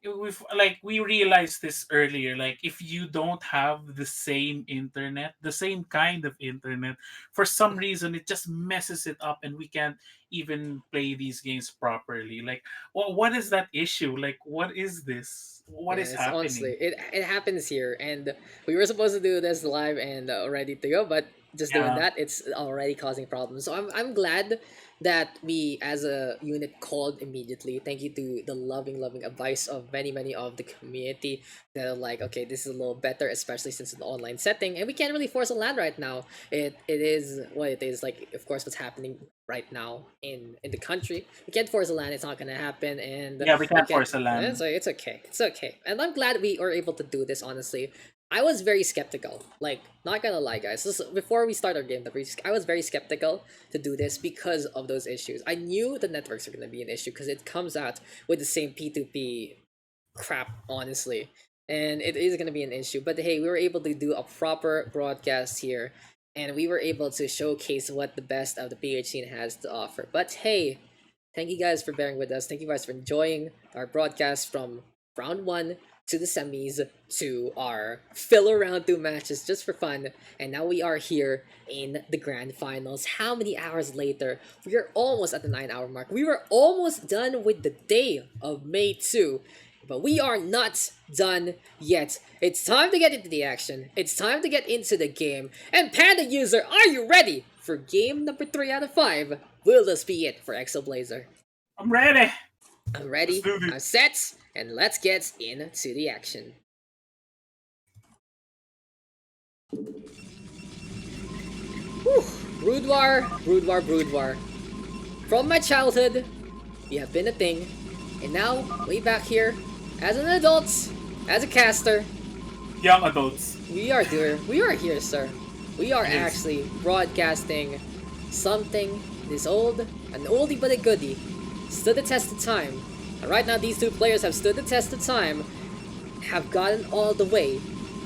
if like we realized this earlier, like if you don't have the same internet, the same kind of internet, for some reason it just messes it up and we can't even play these games properly. Like, what is that issue? Like, what is this? What is Yes, honestly, happening? it happens here, and we were supposed to do this live and ready to go, but just doing Yeah. that, it's already causing problems. So I'm glad that we as a unit called immediately. Thank you to the loving advice of many of the community that are like, okay, this is a little better, especially since it's an online setting, and we can't really force a land right now. It is what it is. Like, of course, what's happening right now in the country, we can't force a land. It's not gonna happen, and Yeah, we can't force a it's, land. it's okay. It's okay. And I'm glad we are able to do this, honestly. I was very skeptical. Like, not gonna lie, guys. Before we start our game, I was very skeptical to do this because of those issues. I knew the networks are gonna be an issue because it comes out with the same P2P crap, honestly. And it is gonna be an issue. But hey, we were able to do a proper broadcast here. And we were able to showcase what the best of the PH scene has to offer. But hey, thank you guys for bearing with us. Thank you guys for enjoying our broadcast from round 1 to the semis to our filler round 2 matches just for fun. And now we are here in the grand finals. How many hours later? We are almost at the 9-hour mark. We were almost done with the day of May 2. But we are not done yet. It's time to get into the action. It's time to get into the game. And PandaUser, are you ready for game number 3 out of 5? Will this be it for eXoBLaZeR? I'm ready. I'm ready, Let's do this. I'm set, and let's get into the action. Whew. Broodwar. From my childhood, we have been a thing, and now, way back here, as an adult, as a caster, Young adults. we are here, sir. We are Yes. actually broadcasting something this old, an oldie but a goodie, stood the test of time. And right now, these two players have stood the test of time, have gotten all the way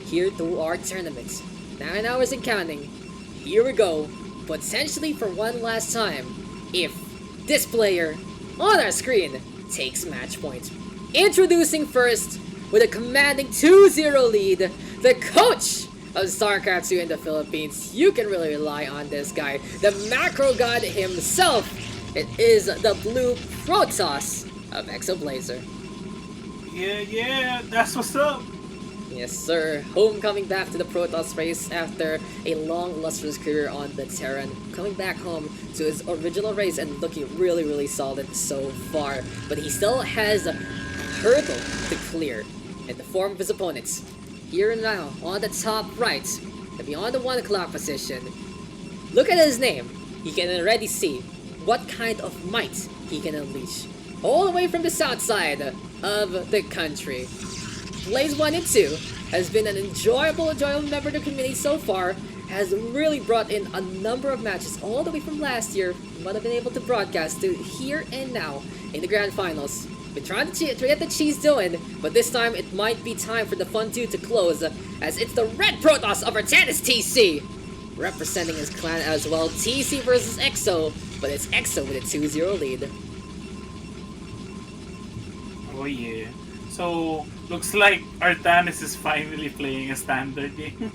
here through our tournament. 9 hours and counting. Here we go. potentially for one last time, if this player on our screen takes match point. Introducing first, with a commanding 2-0 lead, the coach of StarCraft 2 in the Philippines. You can really rely on this guy, the macro god himself. It is the blue Protoss of eXoBLaZeR. Yeah, that's what's up. Yes, sir. Homecoming back to the Protoss race after a long, lustrous career on the Terran. Coming back home to his original race and looking really, really solid so far. But he still has a hurdle to clear in the form of his opponents. Here and now, on the top right, and beyond the 1 o'clock position, look at his name. You can already see what kind of might he can unleash. All the way from the south side of the country. Blaze 1 and 2 has been an enjoyable member of the community so far, has really brought in a number of matches all the way from last year, but have been able to broadcast to here and now in the grand finals. Been trying to get the cheese doing, but this time it might be time for the fun 2 to close, as it's the red Protoss of Artanis TC, representing his clan as well. TC versus EXO, but it's EXO with a 2-0 lead. Oh yeah. So, looks like Artanis is finally playing a standard game.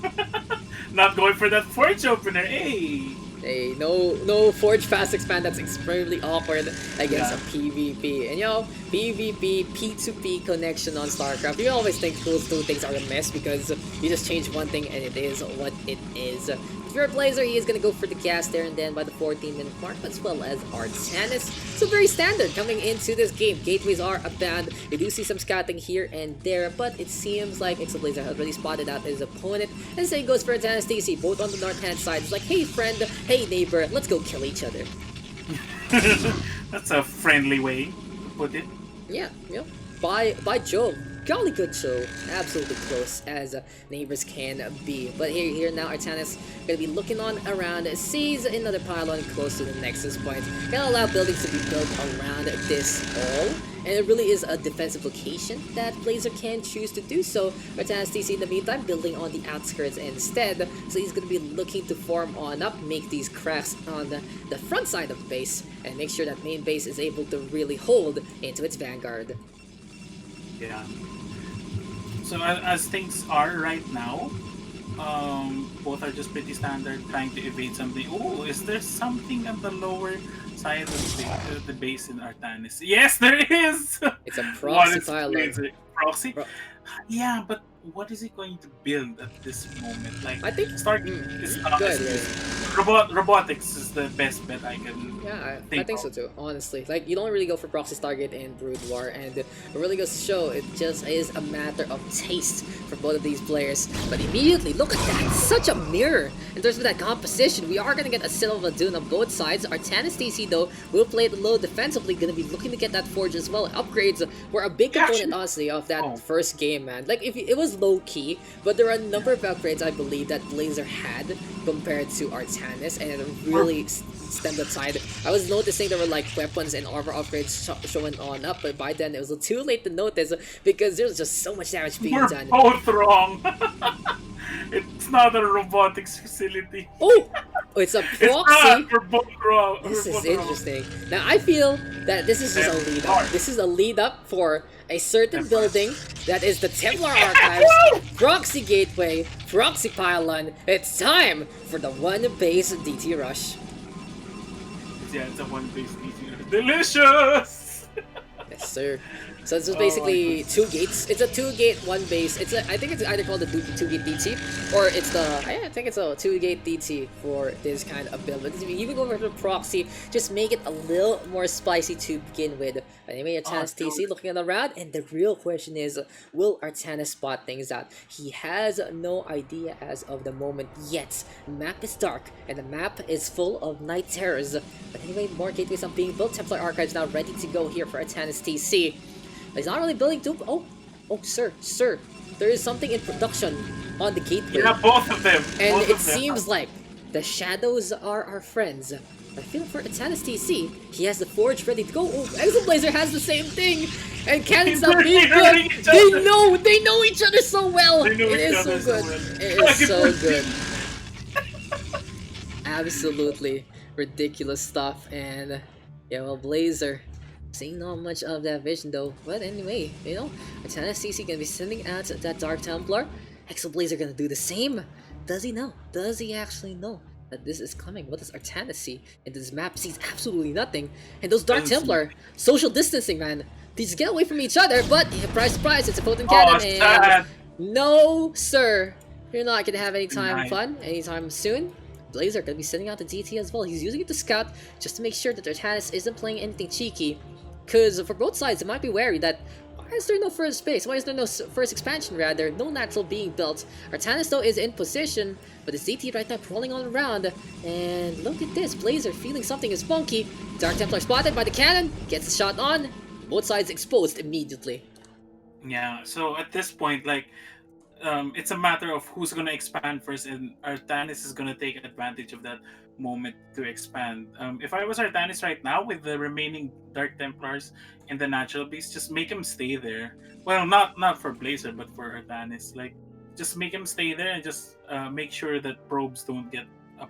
Not going for that Forge opener, hey! Hey, no Forge Fast Expand, that's extremely awkward against a PvP. And you know, PvP, P2P connection on StarCraft, you always think those two things are a mess because you just change one thing and it is what it is. If you're a BlaZeR, he is going to go for the gas there and then by the 14-minute mark, as well as Artanis. So very standard coming into this game. Gateways are a band. You do see some scouting here and there, but it seems like eXoBLaZeR has already spotted out his opponent. And so he goes for Artanis TC, both on the north-hand side. It's like, hey friend, hey neighbor, let's go kill each other. That's a friendly way to put it. Yeah. By Jove. Jolly good show, absolutely close as neighbors can be. But here now, Artanis gonna be looking on around, sees another pylon close to the nexus point. Gonna allow buildings to be built around this hole, and it really is a defensive location that BlaZeR can choose to do so. Artanis TC in the meantime building on the outskirts instead, so he's gonna be looking to form on up, make these cracks on the front side of the base, and make sure that main base is able to really hold into its vanguard. Yeah. So as things are right now, both are just pretty standard, trying to evade something. Oh, is there something on the lower side of the base in Artanis? Yes, there is! It's a proxy pylon. Proxy? Yeah, but what is he going to build at this moment? Like, I think is good. robotics is the best bet I can. Yeah, I think so too. Honestly, like you don't really go for proxy Stargate and Brood War, and it really goes to show it just is a matter of taste for both of these players. But immediately, look at that! Such a mirror in terms of that composition. We are gonna get a Silver Dune on both sides. Artanis TC though will play it low defensively, gonna be looking to get that Forge as well. Upgrades were a big component, honestly, of that first game, man. Like if it was low key, but there are a number of upgrades I believe that BlaZeR had compared to Artanis, and it really stemmed the tide. I was noticing there were like weapons and armor upgrades showing on up, but by then it was too late to notice because there's just so much damage being done. We're both wrong. It's not a robotics facility. Oh, it's a proxy. We're both wrong. This is interesting. Now I feel that this is just a lead up. This is a lead up for a certain building that is the Templar Archives, proxy gateway, proxy pylon. It's time for the one base DT rush. Yeah, it's a one base DT. Delicious! Yes, sir. So this is basically two gates. It's a 2-gate, 1 base. I think it's either called the 2-gate DT, or it's I think it's a 2-gate DT for this kind of build. But you can go over to the proxy, just make it a little more spicy to begin with. But anyway, Artanis TC looking around, and the real question is, will Artanis spot things out? He has no idea as of the moment yet. The map is dark, and the map is full of night terrors. But anyway, more gateways are being built. Templar Archives now ready to go here for Artanis TC. He's not really building too. Oh, sir, there is something in production on the gateway. Yeah, both of them. And it seems like the shadows are our friends. I feel for Artanis TC, he has the Forge ready to go. Oh, eXoBLaZeR has the same thing, and cannons not being good. They know each other so well. It is so good. It is so good. absolutely ridiculous stuff. And yeah, well, Blazer seeing not much of that vision though. But anyway, you know, Artanis CC gonna be sending out that Dark Templar. eXoBLaZeR gonna do the same. Does he know? Does he actually know that this is coming? What does Artanis see? And this map sees absolutely nothing. And those Dark Templar, social distancing, man. They just get away from each other, but surprise, surprise, it's a potent cannon. And no, sir, you're not gonna have any time fun anytime soon. BlaZeR gonna be sending out the DT as well. He's using it to scout just to make sure that Artanis isn't playing anything cheeky. Because for both sides, it might be wary that why is there no first space? Why is there no first expansion rather? No natural being built. Artanis though is in position, but his DT right now crawling all around. And look at this, BlaZeR feeling something is funky. Dark Templar spotted by the cannon, gets a shot on. Both sides exposed immediately. Yeah, so at this point, like, it's a matter of who's gonna expand first, and Artanis is gonna take advantage of that moment to expand. If I was Artanis right now with the remaining Dark Templars and the natural beast, just make him stay there. Well, not for BlaZeR, but for Artanis. Like, just make him stay there and just make sure that probes don't get up.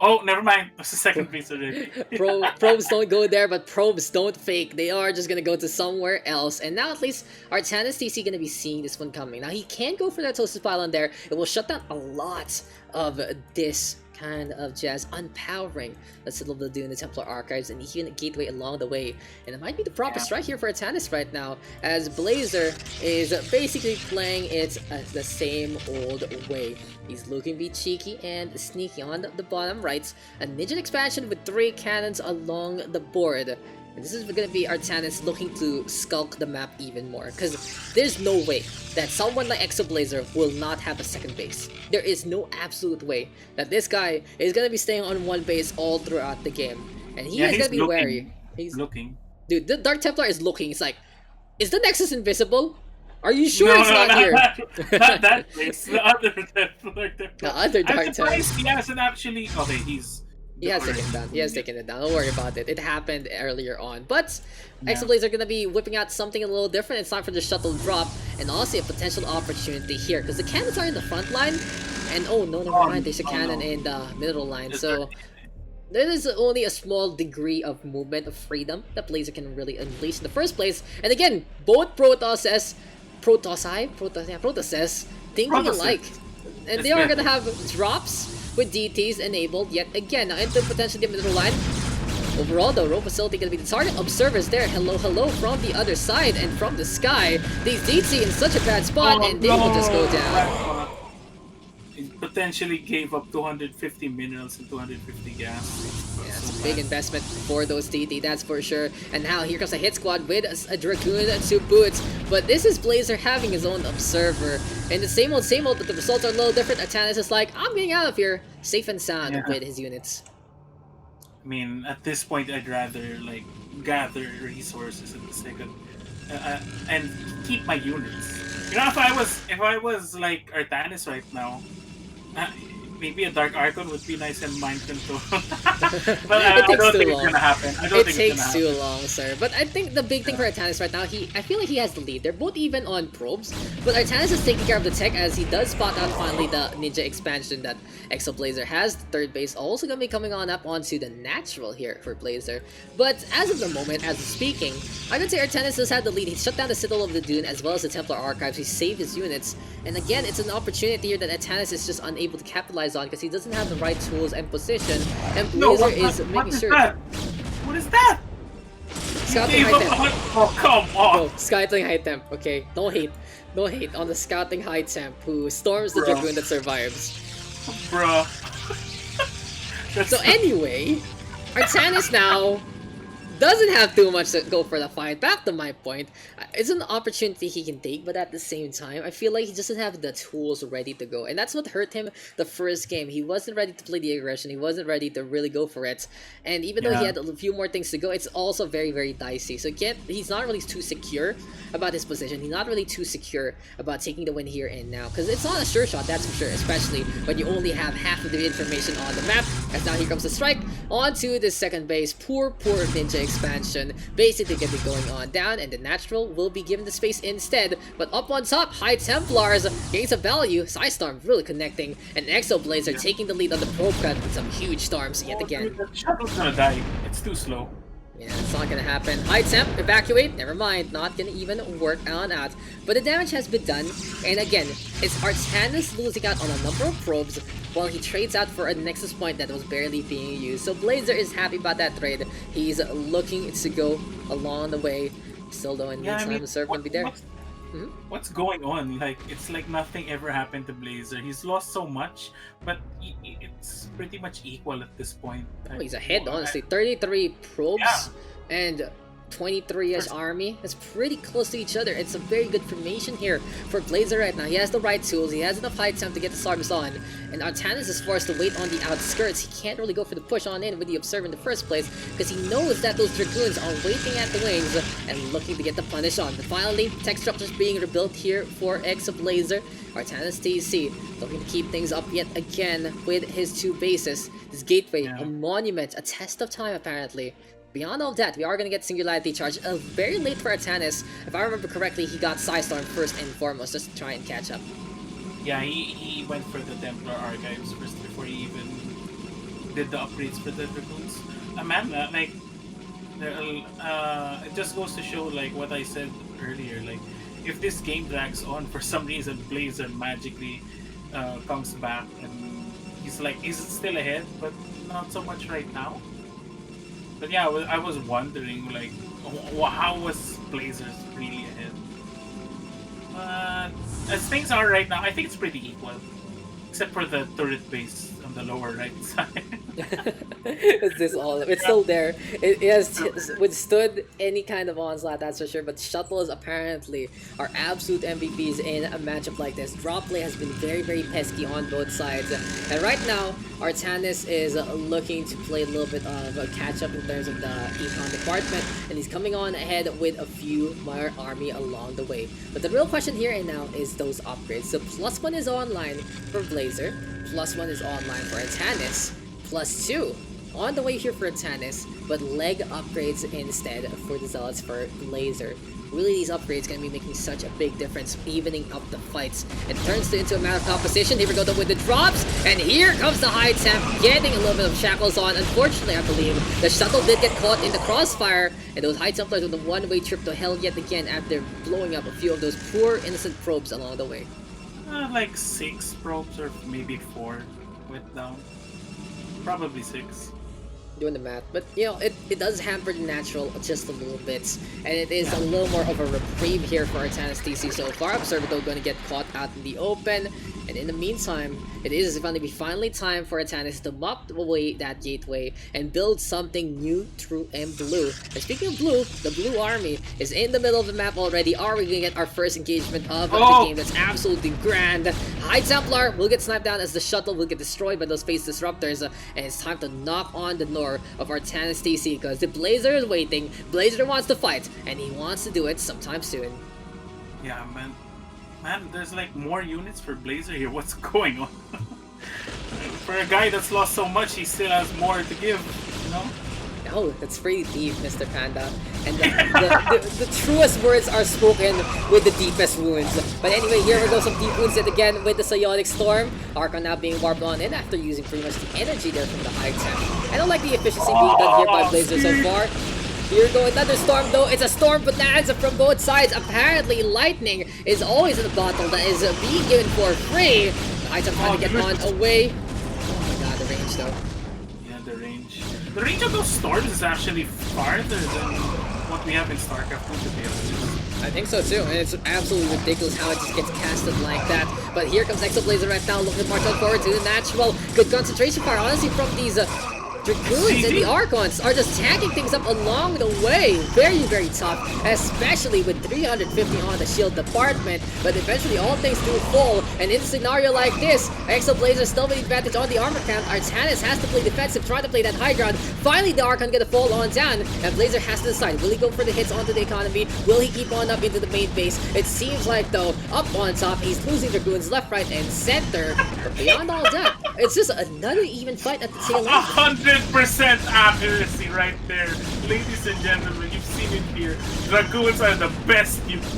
Oh, never mind. That's the second piece already. Probes don't go there, but probes don't fake. They are just gonna go to somewhere else. And now at least Artanis TC gonna be seeing this one coming. Now he can go for that Toasted Pylon there. It will shut down a lot of this kind of jazz, unpowering the Citadel of Doom, the Templar Archives, and even a gateway along the way. And it might be the proper strike here for Artanis right now, as BlaZeR is basically playing it the same old way. He's looking to be cheeky and sneaky on the bottom right. A Ninja expansion with 3 cannons along the board. And this is going to be Artanis looking to skulk the map even more. Because there's no way that someone like eXoBLaZeR will not have a second base. There is no absolute way that this guy is going to be staying on one base all throughout the game. And he is going to be wary. He's looking. Dude, the Dark Templar is looking. It's like, is the Nexus invisible? Are you sure it's not here? Not that place. The other Templar. The other Dark Templar. He hasn't actually... Okay, he has taken it down. He has taken it down. Don't worry about it. It happened earlier on. But eXoBLaZeR are going to be whipping out something a little different. It's time for the shuttle drop. And also a potential opportunity here. Because the cannons are in the front line. And oh, no, never mind. There's a cannon in the middle line. So there is only a small degree of movement of freedom that BlaZeR can really unleash in the first place. And again, both Protosses thinking alike. And they are going to have drops with DTs enabled yet again. Now into potentially the middle line. Overall though, row facility gonna be the target. Observers there, hello from the other side and from the sky. These DT in such a bad spot and they will just go down. It potentially gave up 250 minerals and 250 gas. Yeah, it's a big investment for those DT, that's for sure. And now here comes a hit squad with a Dragoon to boot. But this is BlaZeR having his own observer. And the same old, but the results are a little different. Artanis is like, I'm getting out of here, safe and sound with his units. I mean, at this point, I'd rather like gather resources in the second and keep my units. You know, if I was like Artanis right now, maybe a Dark Archon would be nice and mind control. But I don't think it's gonna happen. It takes too long, sir. But I think the big thing for Artanis right now, I feel like he has the lead. They're both even on probes, but Artanis is taking care of the tech as he does spot out finally the Ninja expansion that eXoBLaZeR has. The third base also gonna be coming on up onto the natural here for BlaZeR. But as of the moment, as of speaking, I would say Artanis has had the lead. He shut down the Citadel of the Dune as well as the Templar Archives. He saved his units. And again, it's an opportunity here that Artanis is just unable to capitalize on because he doesn't have the right tools and position. And BlaZeR is making sure. What is that? Scouting high temp. Oh, come on. Bro, scouting high temp. Okay, no hate. No hate on the scouting high temp who storms the Dragoon that survives. Bruh. So anyway, Artanis now doesn't have too much to go for the fight. Back to my point, it's an opportunity he can take, but at the same time, I feel like he doesn't have the tools ready to go. And that's what hurt him the first game. He wasn't ready to play the aggression. He wasn't ready to really go for it. And even though he had a few more things to go, it's also very, very dicey. So he's not really too secure about his position. He's not really too secure about taking the win here and now. Because it's not a sure shot, that's for sure. Especially when you only have half of the information on the map. As now here comes the strike onto the second base. Poor Ninja expansion, basically getting going on down, and the natural will be given the space instead. But up on top, High Templars gains a value, Psystorm really connecting, and eXoBLaZeR taking the lead on the probe cut with some huge storms yet again. Dude, the shuttle's gonna die. It's too slow. Yeah, it's not gonna happen. High temp, evacuate, never mind, not gonna even work on out. But the damage has been done, and again, it's Artanis losing out on a number of probes while he trades out for a Nexus point that was barely being used. So BlaZeR is happy about that trade. He's looking to go along the way. Still though, in the meantime, the server gonna be there. What's going on? Like, it's like nothing ever happened to BlaZeR. He's lost so much, but it's pretty much equal at this point. Oh, he's ahead, honestly. 33 probes and 23 as army. That's pretty close to each other. It's a very good formation here for BlaZeR right now. He has the right tools. He has enough high temp to get the storms on. And Artanis is forced to wait on the outskirts. He can't really go for the push on in with the Observer in the first place because he knows that those Dragoons are waiting at the wings and looking to get the punish on. But finally, tech structures being rebuilt here for eXoBLaZeR. Artanis TC looking to keep things up yet again with his two bases. This gateway, a monument, a test of time apparently. Beyond all that, we are going to get Singularity Charge very late for Artanis. If I remember correctly, he got Psystorm first and foremost just to try and catch up. Yeah, he went for the Templar Archives first before he even did the upgrades for the Dragoons. Amanda, like, it just goes to show, like, what I said earlier, like, if this game drags on, for some reason, BlaZeR magically comes back and he's like, he's still ahead, but not so much right now. But yeah, I was wondering, like, how was BlaZeR really ahead? As things are right now, I think it's pretty equal. Except for the turret base on the lower right side. It's still there. It has withstood any kind of onslaught, that's for sure. But shuttles apparently are absolute MVPs in a matchup like this. Drop play has been very, very pesky on both sides. And right now, Artanis is looking to play a little bit of a catch-up in terms of the econ department. And he's coming on ahead with a few more army along the way. But the real question here and now is those upgrades. So +1 is online for BlaZeR. +1 is online for Artanis. +2 on the way here for Artanis, but leg upgrades instead for the Zealots for BlaZeR. Really, these upgrades can be making such a big difference, evening up the fights. It turns into a matter of composition. Here we go though with the drops, and here comes the high temp, getting a little bit of shackles on. Unfortunately, I believe the shuttle did get caught in the crossfire, and those high templars with a one-way trip to hell yet again after blowing up a few of those poor innocent probes along the way. Like 6 probes or maybe 4 went down. Probably 6. Doing the math, but you know, it does hamper the natural just a little bit, and it is a little more of a reprieve here for Artanis TC so far. Observer though going to get caught out in the open, and in the meantime, it is going to be finally time for Artanis to mop away that gateway and build something new, true, and blue. And speaking of blue, the blue army is in the middle of the map already. Are we going to get our first engagement of the game? That's absolutely grand. High Templar will get sniped down as the shuttle will get destroyed by those phase disruptors, and it's time to knock on the door of Artanis TC because the BlaZeR is waiting. BlaZeR wants to fight, and he wants to do it sometime soon. Yeah, man, there's like more units for BlaZeR here. What's going on? For a guy that's lost so much, he still has more to give, you know? Oh, that's pretty deep, Mr. Panda. And the truest words are spoken with the deepest wounds. But anyway, here we go, some deep wounds yet again with the Psionic Storm. Archon now being warped on in after using pretty much the energy there from the high temp. I don't like the efficiency being done here by BlaZeR so far. Here we go, another storm though. It's a storm bonanza from both sides. Apparently, lightning is always in the bottle that is being given for free. The high temp trying to get on away. Oh my god, the range though. Yeah, the range. The range of those storms is actually farther than what we have in StarCraft 2, to be honest. I think so too, and it's absolutely ridiculous how it just gets casted like that. But here comes eXoBLaZeR right now, looking to march on forward to the natural. Good concentration fire, honestly, from these Dragoons and the Archons are just tagging things up along the way. Very, very tough, especially with 350 on the shield department. But eventually, all things do fall. And in a scenario like this, eXoBLaZeR still with the advantage on the armor count. Artanis has to play defensive, trying to play that high ground. Finally, the Archon gonna fall on down, and BlaZeR has to decide: will he go for the hits onto the economy? Will he keep on up into the main base? It seems like though, up on top, he's losing Dragoons left, right, and center. But beyond all that, it's just another even fight at the tail end. 100% accuracy right there. Ladies and gentlemen, you've seen it here. Dragoons are the best units.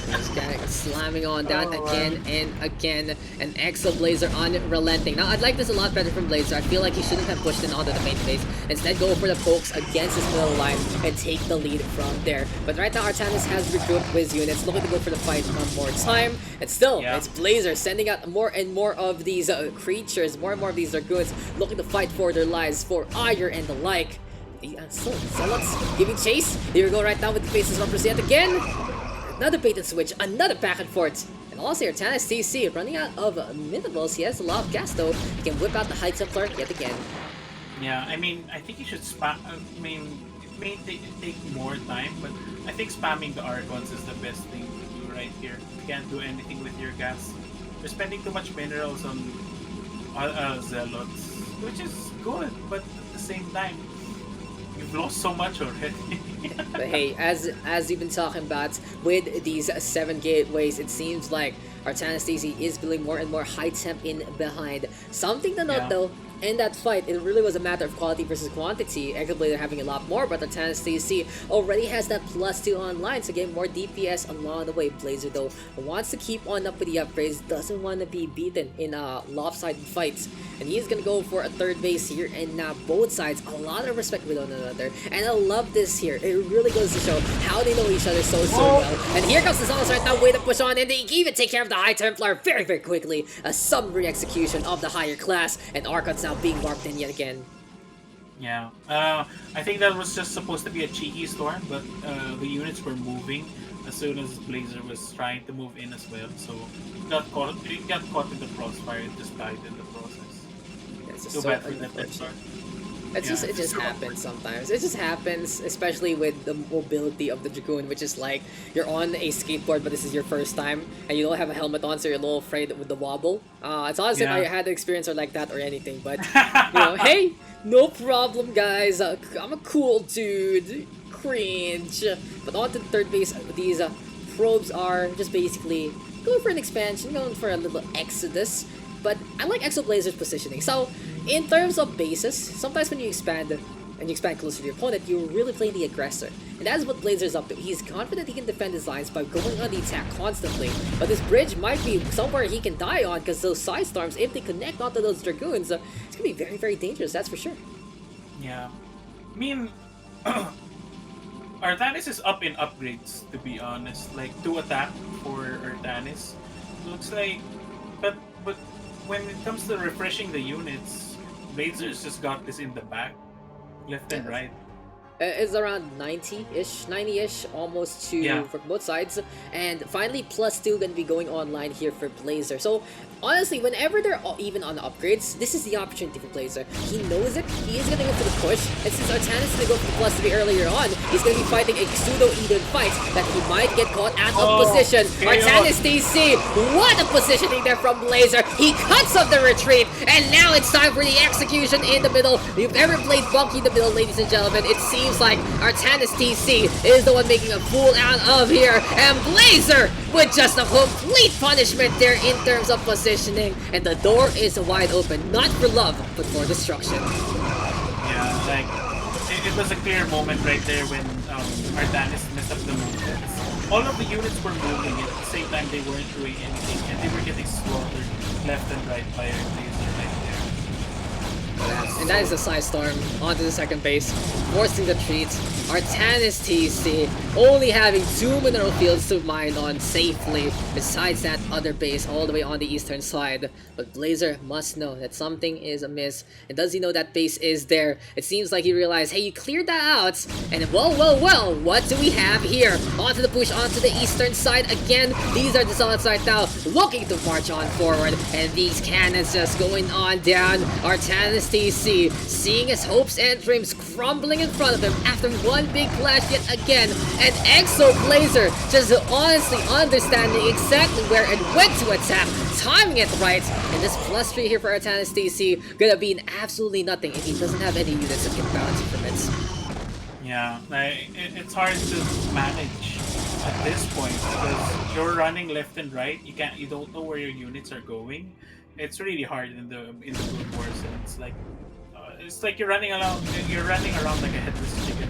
Just kind of slamming on down Oh, again man. and again. An eXoBLaZeR unrelenting. Now, I'd like this a lot better from BlaZeR. I feel like he shouldn't have pushed in onto the main base. Instead, go for the pokes against his middle line and take the lead from there. But right now, Artanis has regrouped with units, looking to go for the fight one more time. And still, Yeah. it's BlaZeR sending out more and more of these creatures, more and more of these Dragoons, looking to fight for their lives, for ire and the like. So, Zealots giving chase. Here we go right now with the faces rumpers yet again. Another bait and switch, another back and forth. And also Artanis TC running out of minimals. He has a lot of gas though. He can whip out the High Templar yet again. Yeah, I mean, I think you should spam. I mean, it may take more time, but I think spamming the Archons is the best thing to do right here. You can't do anything with your gas. You're spending too much minerals on Zealots, which is good, but at the same time, you've lost so much already. But hey, as we've been talking about with these 7 gateways, it seems like Artanis TC is building more and more high temp in behind. Something to note though, in that fight, it really was a matter of quality versus quantity. eXoBLaZeR having a lot more, but Artanis TC already has that +2 online to get more DPS along the way. BlaZeR though wants to keep on up with the upgrades, doesn't want to be beaten in lopsided fights, and he's gonna go for a third base here. And now both sides a lot of respect with one another, and I love this here. It really goes to show how they know each other so well. And here comes the Zealots right now, way to push on, and they even take care of the High Templar very quickly. A summary execution of the higher class, and Archons now being warped in yet again. Yeah, I think that was just supposed to be a cheeky storm, but the units were moving as soon as BlaZeR was trying to move in as well, so it got caught in the crossfire and just died in the process. It's just Too so bad for that unfortunate. start. It just happens sometimes. It just happens, especially with the mobility of the Dragoon, which is like you're on a skateboard, but this is your first time, and you don't have a helmet on, so you're a little afraid with the wobble. It's not as if I had an experience or like that or anything, but you know, hey, no problem, guys. I'm a cool dude. Cringe. But on to the third base, these probes are just basically going for an expansion, going for a little exodus. But I like eXoBLaZeR's positioning. So, in terms of bases, sometimes when you expand and you expand closer to your opponent, you're really playing the aggressor. And that's what BlaZeR's up to. He's confident he can defend his lines by going on the attack constantly. But this bridge might be somewhere he can die on, because those side storms, if they connect onto those Dragoons, it's going to be very very dangerous, that's for sure. Yeah. I mean, Artanis is up in upgrades, to be honest. Like, 2 attack for Artanis. Looks like... But when it comes to refreshing the units, BlaZeR's just got this in the back. Left and right. It's around 90-ish, 90-ish, almost to for both sides. And finally, +2 gonna be going online here for BlaZeR. So, honestly, whenever they're even on upgrades, this is the opportunity for BlaZeR. He knows it, he is gonna go for the push, and since Artanis is gonna go for the +3 earlier on, he's gonna be fighting a pseudo-even fight that he might get caught out of position. Artanis TC, what a positioning there from BlaZeR! He cuts off the retreat, and now it's time for the execution in the middle. If you've ever played Bunky in the middle, ladies and gentlemen, it seems like Artanis TC is the one making a fool out of here, and BlaZeR with just a complete punishment there in terms of positioning, and the door is wide open, not for love, but for destruction. Yeah, like, it was a clear moment right there when Artanis messed up the movements. All of the units were moving, at the same time they weren't doing anything, and they were getting slaughtered left and right by BlaZeR right there. And that is a side storm onto the second base, forcing the treat. Artanis TC only having 2 mineral fields to mine on safely, besides that other base all the way on the eastern side. But BlaZeR must know that something is amiss. And does he know that base is there? It seems like he realized, hey, you cleared that out, and well, what do we have here? Onto the push, onto the eastern side again. These are the Zealots right now, looking to march on forward, and these cannons just going on down. Artanis TC seeing his hopes and dreams crumbling in front of him after one big clash yet again, and eXoBLaZeR just honestly understanding exactly where and when to attack, timing it right, and this +3 here for Artanis TC gonna be an absolutely nothing if he doesn't have any units that can bounce from it. Yeah, like, it's hard to manage at this point because you're running left and right. You don't know where your units are going. It's really hard in the Brood War sense. Like, it's like you're running around. You're running around like a headless chicken.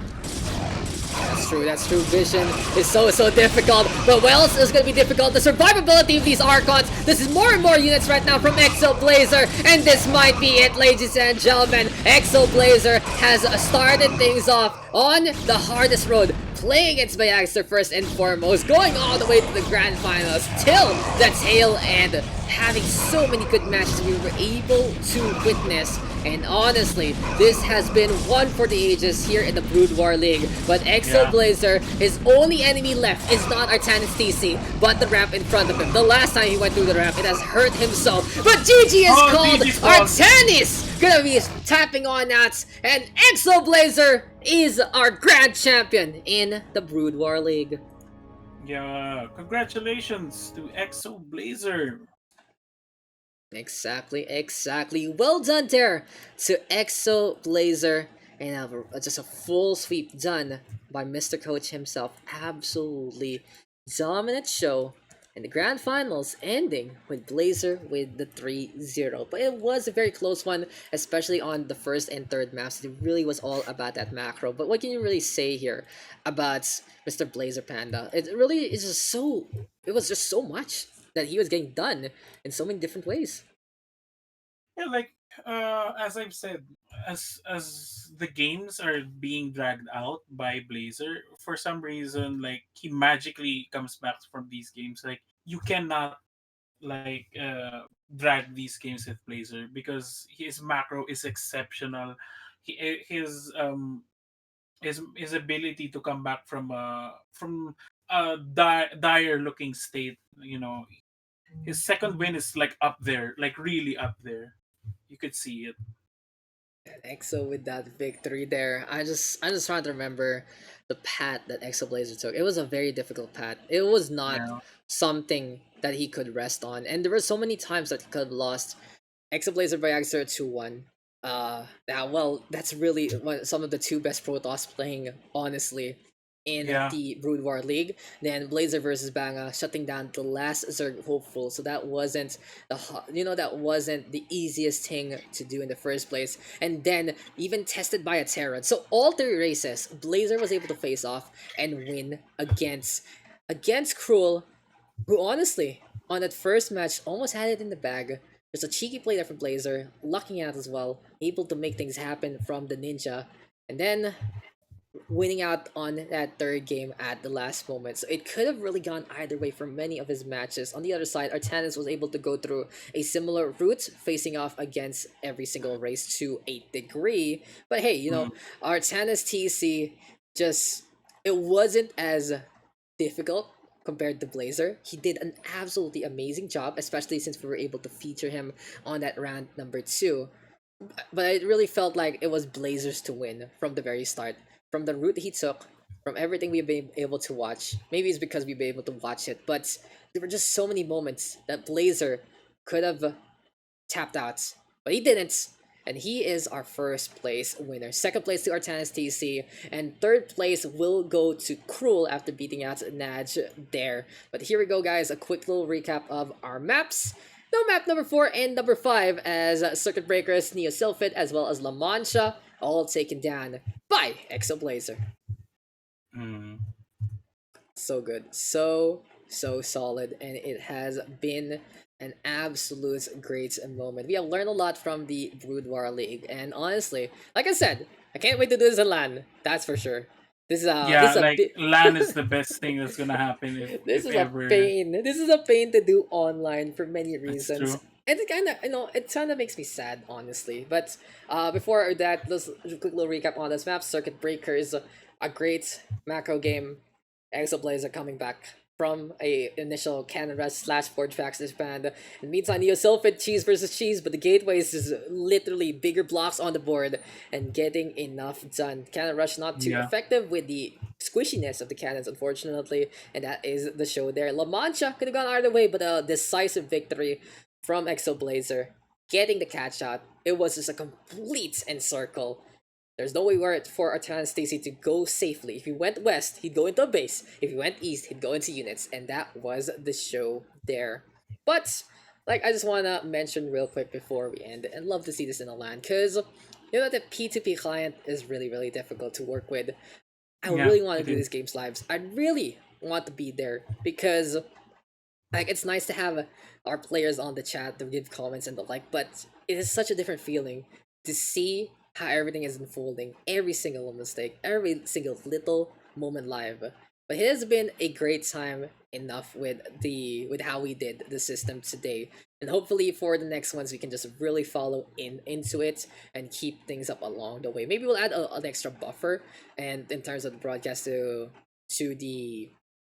That's true. Vision is so difficult. But what else is going to be difficult? The survivability of these Archons. This is more and more units right now from eXoBLaZeR, and this might be it, ladies and gentlemen. eXoBLaZeR has started things off on the hardest road, playing against PandaUser first and foremost, going all the way to the grand finals, till the tail end, having so many good matches we were able to witness. And honestly, this has been one for the ages here in the Brood War League. But eXoBLaZeR, his only enemy left is not Artanis TC, but the ramp in front of him. The last time he went through the ramp, it has hurt him so. But GG is called. Artanis gonna be tapping on that, and eXoBLaZeR is our grand champion in the Brood War League. Yeah, congratulations to eXoBLaZeR. Exactly. Well done there to eXoBLaZeR, and just a full sweep done by Mr. Coach himself. Absolutely dominant show in the grand finals, ending with BlaZeR with the 3-0. But it was a very close one, especially on the first and third maps. It really was all about that macro. But what can you really say here about Mr. BlaZeR Panda? It really is just so. It was just so much that he was getting done in so many different ways. Yeah, like as I've said, as the games are being dragged out by BlaZeR, for some reason, like he magically comes back from these games. Like you cannot like drag these games with BlaZeR because his macro is exceptional. His ability to come back from a dire looking state, his second win is like up there, like really up there. You could see it. EXO with that victory there. I just trying to remember the path that eXoBLaZeR took. It was a very difficult path. It was not Yeah. something that he could rest on, and there were so many times that he could have lost. eXoBLaZeR by Exer 2-1. That's really some of the two best Protoss playing, honestly, in Yeah. the Brood War League. Then BlaZeR versus Banga, shutting down the last Zerg hopeful. So that wasn't that wasn't the easiest thing to do in the first place. And then even tested by a Terran. So all three races, BlaZeR was able to face off and win against Cruel, who honestly, on that first match, almost had it in the bag. There's a cheeky play there from BlaZeR, lucking out as well, able to make things happen from the Ninja, and then winning out on that third game at the last moment. So it could have really gone either way for many of his matches. On the other side, Artanis was able to go through a similar route, facing off against every single race to a degree. But hey, Artanis TC just, it wasn't as difficult compared to BlaZeR. He did an absolutely amazing job, especially since we were able to feature him on that round number 2. But it really felt like it was BlaZeR's to win from the very start. From the route he took, from everything we've been able to watch. Maybe it's because we've been able to watch it, but there were just so many moments that BlaZeR could have tapped out, but he didn't. And he is our first place winner. Second place to Artanis TC, and third place will go to Cruel after beating out Naj there. But here we go, guys. A quick little recap of our maps. No, map number 4 and number 5 as Circuit Breakers, Neo Sylphid, as well as La Mancha, all taken down by eXoBLaZeR. Mm. So good. So solid. And it has been an absolute great moment. We have learned a lot from the Brood War League. And honestly, like I said, I can't wait to do this in LAN. That's for sure. This is LAN is the best thing that's gonna happen this if is ever. a pain. This is a pain to do online for many That's reasons. true. And it kind of, it kind of makes me sad, honestly. But before that, let's do a quick little recap on this map. Circuit Breaker is a great macro game. eXoBLaZeR coming back from a initial Cannon Rush / Forge Facts disband. In the meantime, Neo Sylphid, cheese versus cheese, but the gateways is literally bigger blocks on the board and getting enough done. Cannon Rush not too effective with the squishiness of the cannons, unfortunately, and that is the show there. La Mancha could have gone either way, but a decisive victory from eXoBLaZeR, getting the catch out. It was just a complete encircle. There's no way for Artanis TC to go safely. If he went west, he'd go into a base. If he went east, he'd go into units. And that was the show there. But, I just want to mention real quick before we end, and love to see this in a LAN, because You know, the P2P client is really, really difficult to work with. I Yeah, really want to it do is. these games lives. I really want to be there because like it's nice to have our players on the chat to give comments and the like, but it is such a different feeling to see how everything is unfolding, every single mistake, every single little moment live. But it has been a great time enough with how we did the system today. And hopefully for the next ones we can just really follow into it and keep things up along the way. Maybe we'll add an extra buffer and in terms of the broadcast to the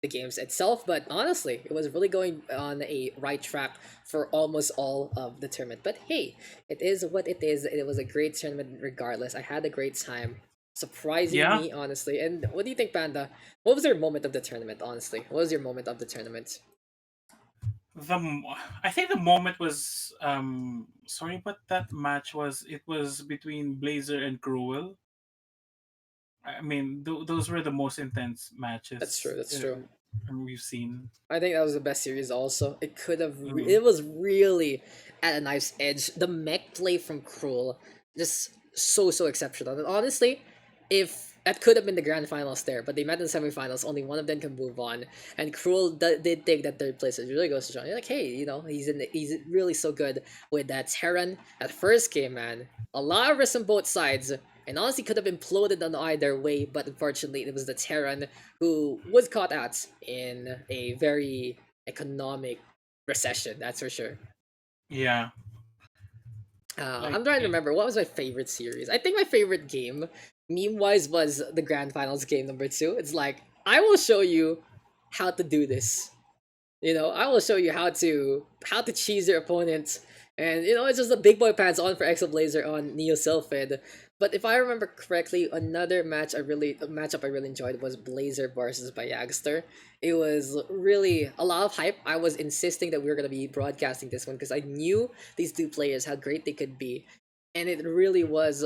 games itself, but honestly, it was really going on a right track for almost all of the tournament. But hey, it is what it is. It was a great tournament regardless. I had a great time, surprising Yeah, me, honestly. And what do you think, Panda? What was your moment of the tournament, honestly? What was your moment of the tournament? I think the moment was sorry, but that match was, it was between Blazer and Cruel. I mean, those were the most intense That's true, matches that's true. we've seen. I think that was the best series. Also, it could have. Mm. It was really at a knife's edge. The mech play from Cruel, just so exceptional. And honestly, if that could have been the grand finals there, but they met in the semifinals. Only one of them can move on, and Cruel did take that third place. It really goes to show. You're like, hey, you know, he's really so good with that Terran. At first game, man, a lot of risk on both sides. And honestly, could have imploded on either way, but unfortunately, it was the Terran who was caught out in a very economic recession. That's for sure. Yeah, I'm like trying to remember what was my favorite series. I think my favorite game, meme wise, was the Grand Finals game number two. It's like I will show you how to do this. You know, I will show you how to cheese your opponent. And you know, it's just the big boy pants on for eXoBLaZeR on Neo Sylphid. But if I remember correctly, another matchup I really enjoyed was Blazer versus Bayagster. It was really a lot of hype. I was insisting that we were gonna be broadcasting this one because I knew these two players how great they could be, and it really was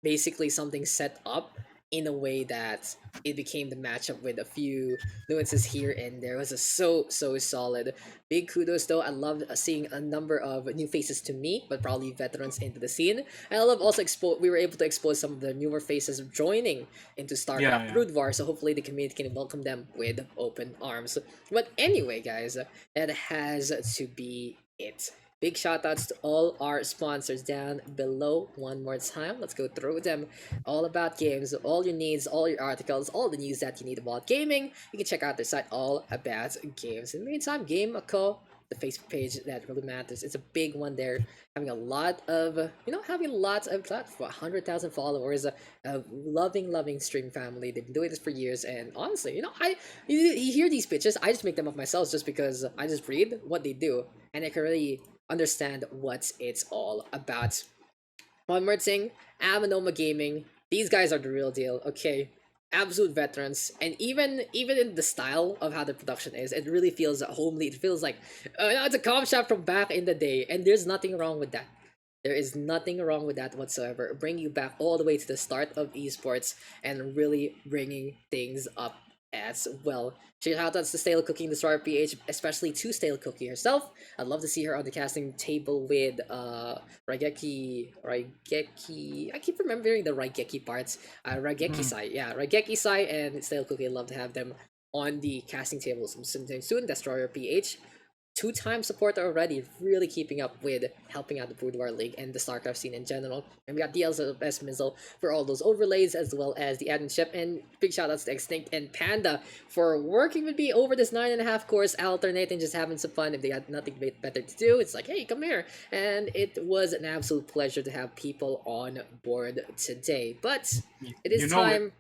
basically something set up in a way that it became the matchup with a few nuances here and there. It was a so solid. Big kudos though. I loved seeing a number of new faces to me, but probably veterans into the scene. And I love also we were able to expose some of the newer faces joining into yeah, StarCraft yeah. Brood War. So hopefully the community can welcome them with open arms. But anyway, guys, that has to be it. Big shout outs to all our sponsors down below one more time. Let's go through them. All about games, all your needs, all your articles, all the news that you need about gaming. You can check out their site all about games. In the meantime, Game Co, the Facebook page that really matters. It's a big one there. Having a lot of, having lots of, for 100,000 followers, a loving stream family. They've been doing this for years, and honestly, you hear these pitches. I just make them up myself just because I just read what they do, and I can really understand what it's all about. One more thing, Amanoma Gaming. These guys are the real deal. Okay, absolute veterans, and even in the style of how the production is, it really feels homely. It feels like it's a com shop from back in the day, and there's nothing wrong with that. There is nothing wrong with that whatsoever. Bring you back all the way to the start of esports and really bringing things up as well. Shout outs to Stale Cooking, the Star PH, especially to Stale Cookie herself. I'd love to see her on the casting table with Raigeki. I keep remembering the Raigeki parts. Raigeki Mm. Sai, yeah, Raigeki Sai and Stale Cookie. I'd love to have them on the casting table sometime soon. Destroyer PH, two-time supporter already, really keeping up with helping out the Boudoir League and the StarCraft scene in general. And we got DLS Mizzle for all those overlays as well as the adminship. And big shout outs to Extinct and Panda for working with me over this 9.5 course, alternating, just having some fun. If they got nothing better to do, it's like, hey, come here. And it was an absolute pleasure to have people on board today. But it You is know it. time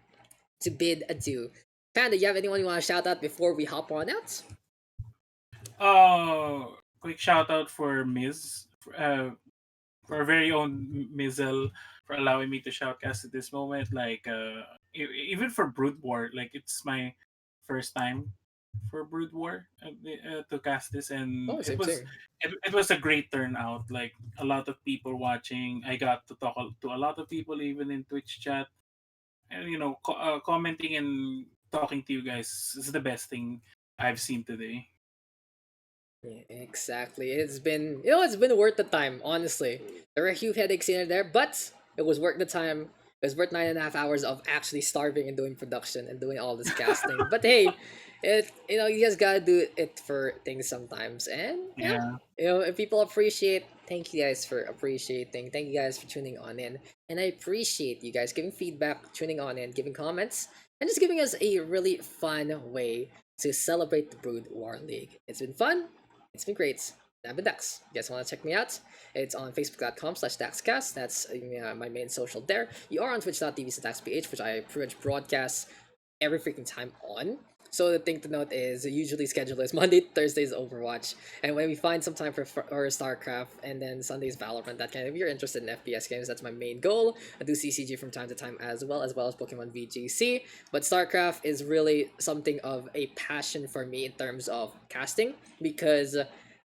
to bid adieu. Panda, you have anyone you want to shout out before we hop on out? Quick shout out for Miz, for our very own Mizel, for allowing me to shoutcast at this moment. Like, even for Brood War, like it's my first time for Brood War to cast this, and Oh, same thing. it was a great turnout. Like a lot of people watching. I got to talk to a lot of people, even in Twitch chat, and commenting and talking to you guys is the best thing I've seen today. Yeah, exactly. It's been worth the time, honestly. There were a few headaches in there, but It was worth the time. It was worth 9.5 hours of actually starving and doing production and doing all this casting. But hey, you guys gotta do it for things sometimes. And yeah, Yeah. if people appreciate, thank you guys for appreciating. Thank you guys for tuning on in. And I appreciate you guys giving feedback, tuning on in, giving comments, and just giving us a really fun way to celebrate the Brood War League. It's been fun. It's been great. I've been Daks. You guys want to check me out? It's on facebook.com/DaxCast. That's my main social there. You are on twitch.tv/DaxPH, which I pretty much broadcast every freaking time on. So the thing to note is usually schedule is Monday, Thursdays Overwatch, and when we find some time for or StarCraft, and then Sundays Valorant. That kind of, if you're interested in FPS games, that's my main goal. I do CCG from time to time as well as Pokemon VGC. But StarCraft is really something of a passion for me in terms of casting because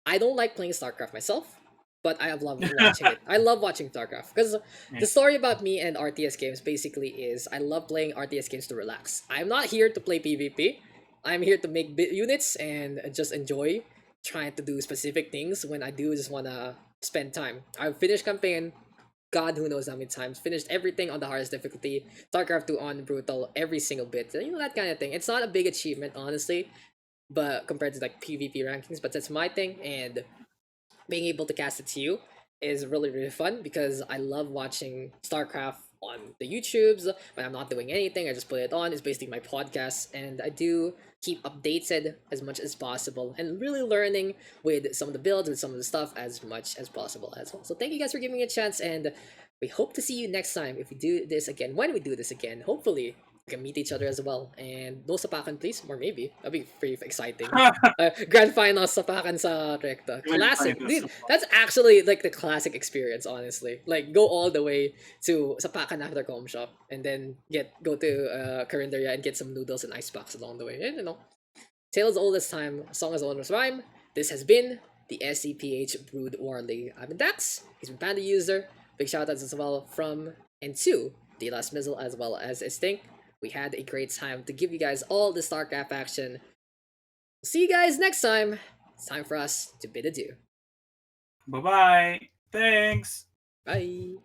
I don't like playing StarCraft myself, but I love watching it. I love watching StarCraft because Yeah. the story about me and RTS games basically is I love playing RTS games to relax. I'm not here to play PvP. I'm here to make units and just enjoy trying to do specific things when I do just want to spend time. I've finished campaign, God who knows how many times, finished everything on the hardest difficulty, StarCraft 2 on brutal, every single bit. That kind of thing. It's not a big achievement, honestly, but compared to like PvP rankings, but that's my thing, and being able to cast it to you is really really fun because I love watching StarCraft on the YouTubes when I'm not doing anything. I just put it on. It's basically my podcast, and I do keep updated as much as possible and really learning with some of the builds, with some of the stuff as much as possible as well. So thank you guys for giving me a chance, and we hope to see you next time if we do this again. When we do this again, hopefully we can meet each other as well. And no sapakan, please, or maybe that'd be pretty exciting. Grand finals sapakan sa recta. Grand Classic. finals Dude, support. that's actually like the classic experience, honestly. Like go all the way to sapakan after com shop and then go to Carinderia and get some noodles and ice packs along the way. And tales old as time, song as old as rhyme. This has been the SCPH Brood War League. I've been Dax. He's been PandaUser. Big shoutouts as well from and to the last missile as well as Stink. We had a great time to give you guys all the StarCraft action. See you guys next time. It's time for us to bid adieu. Bye bye. Thanks. Bye.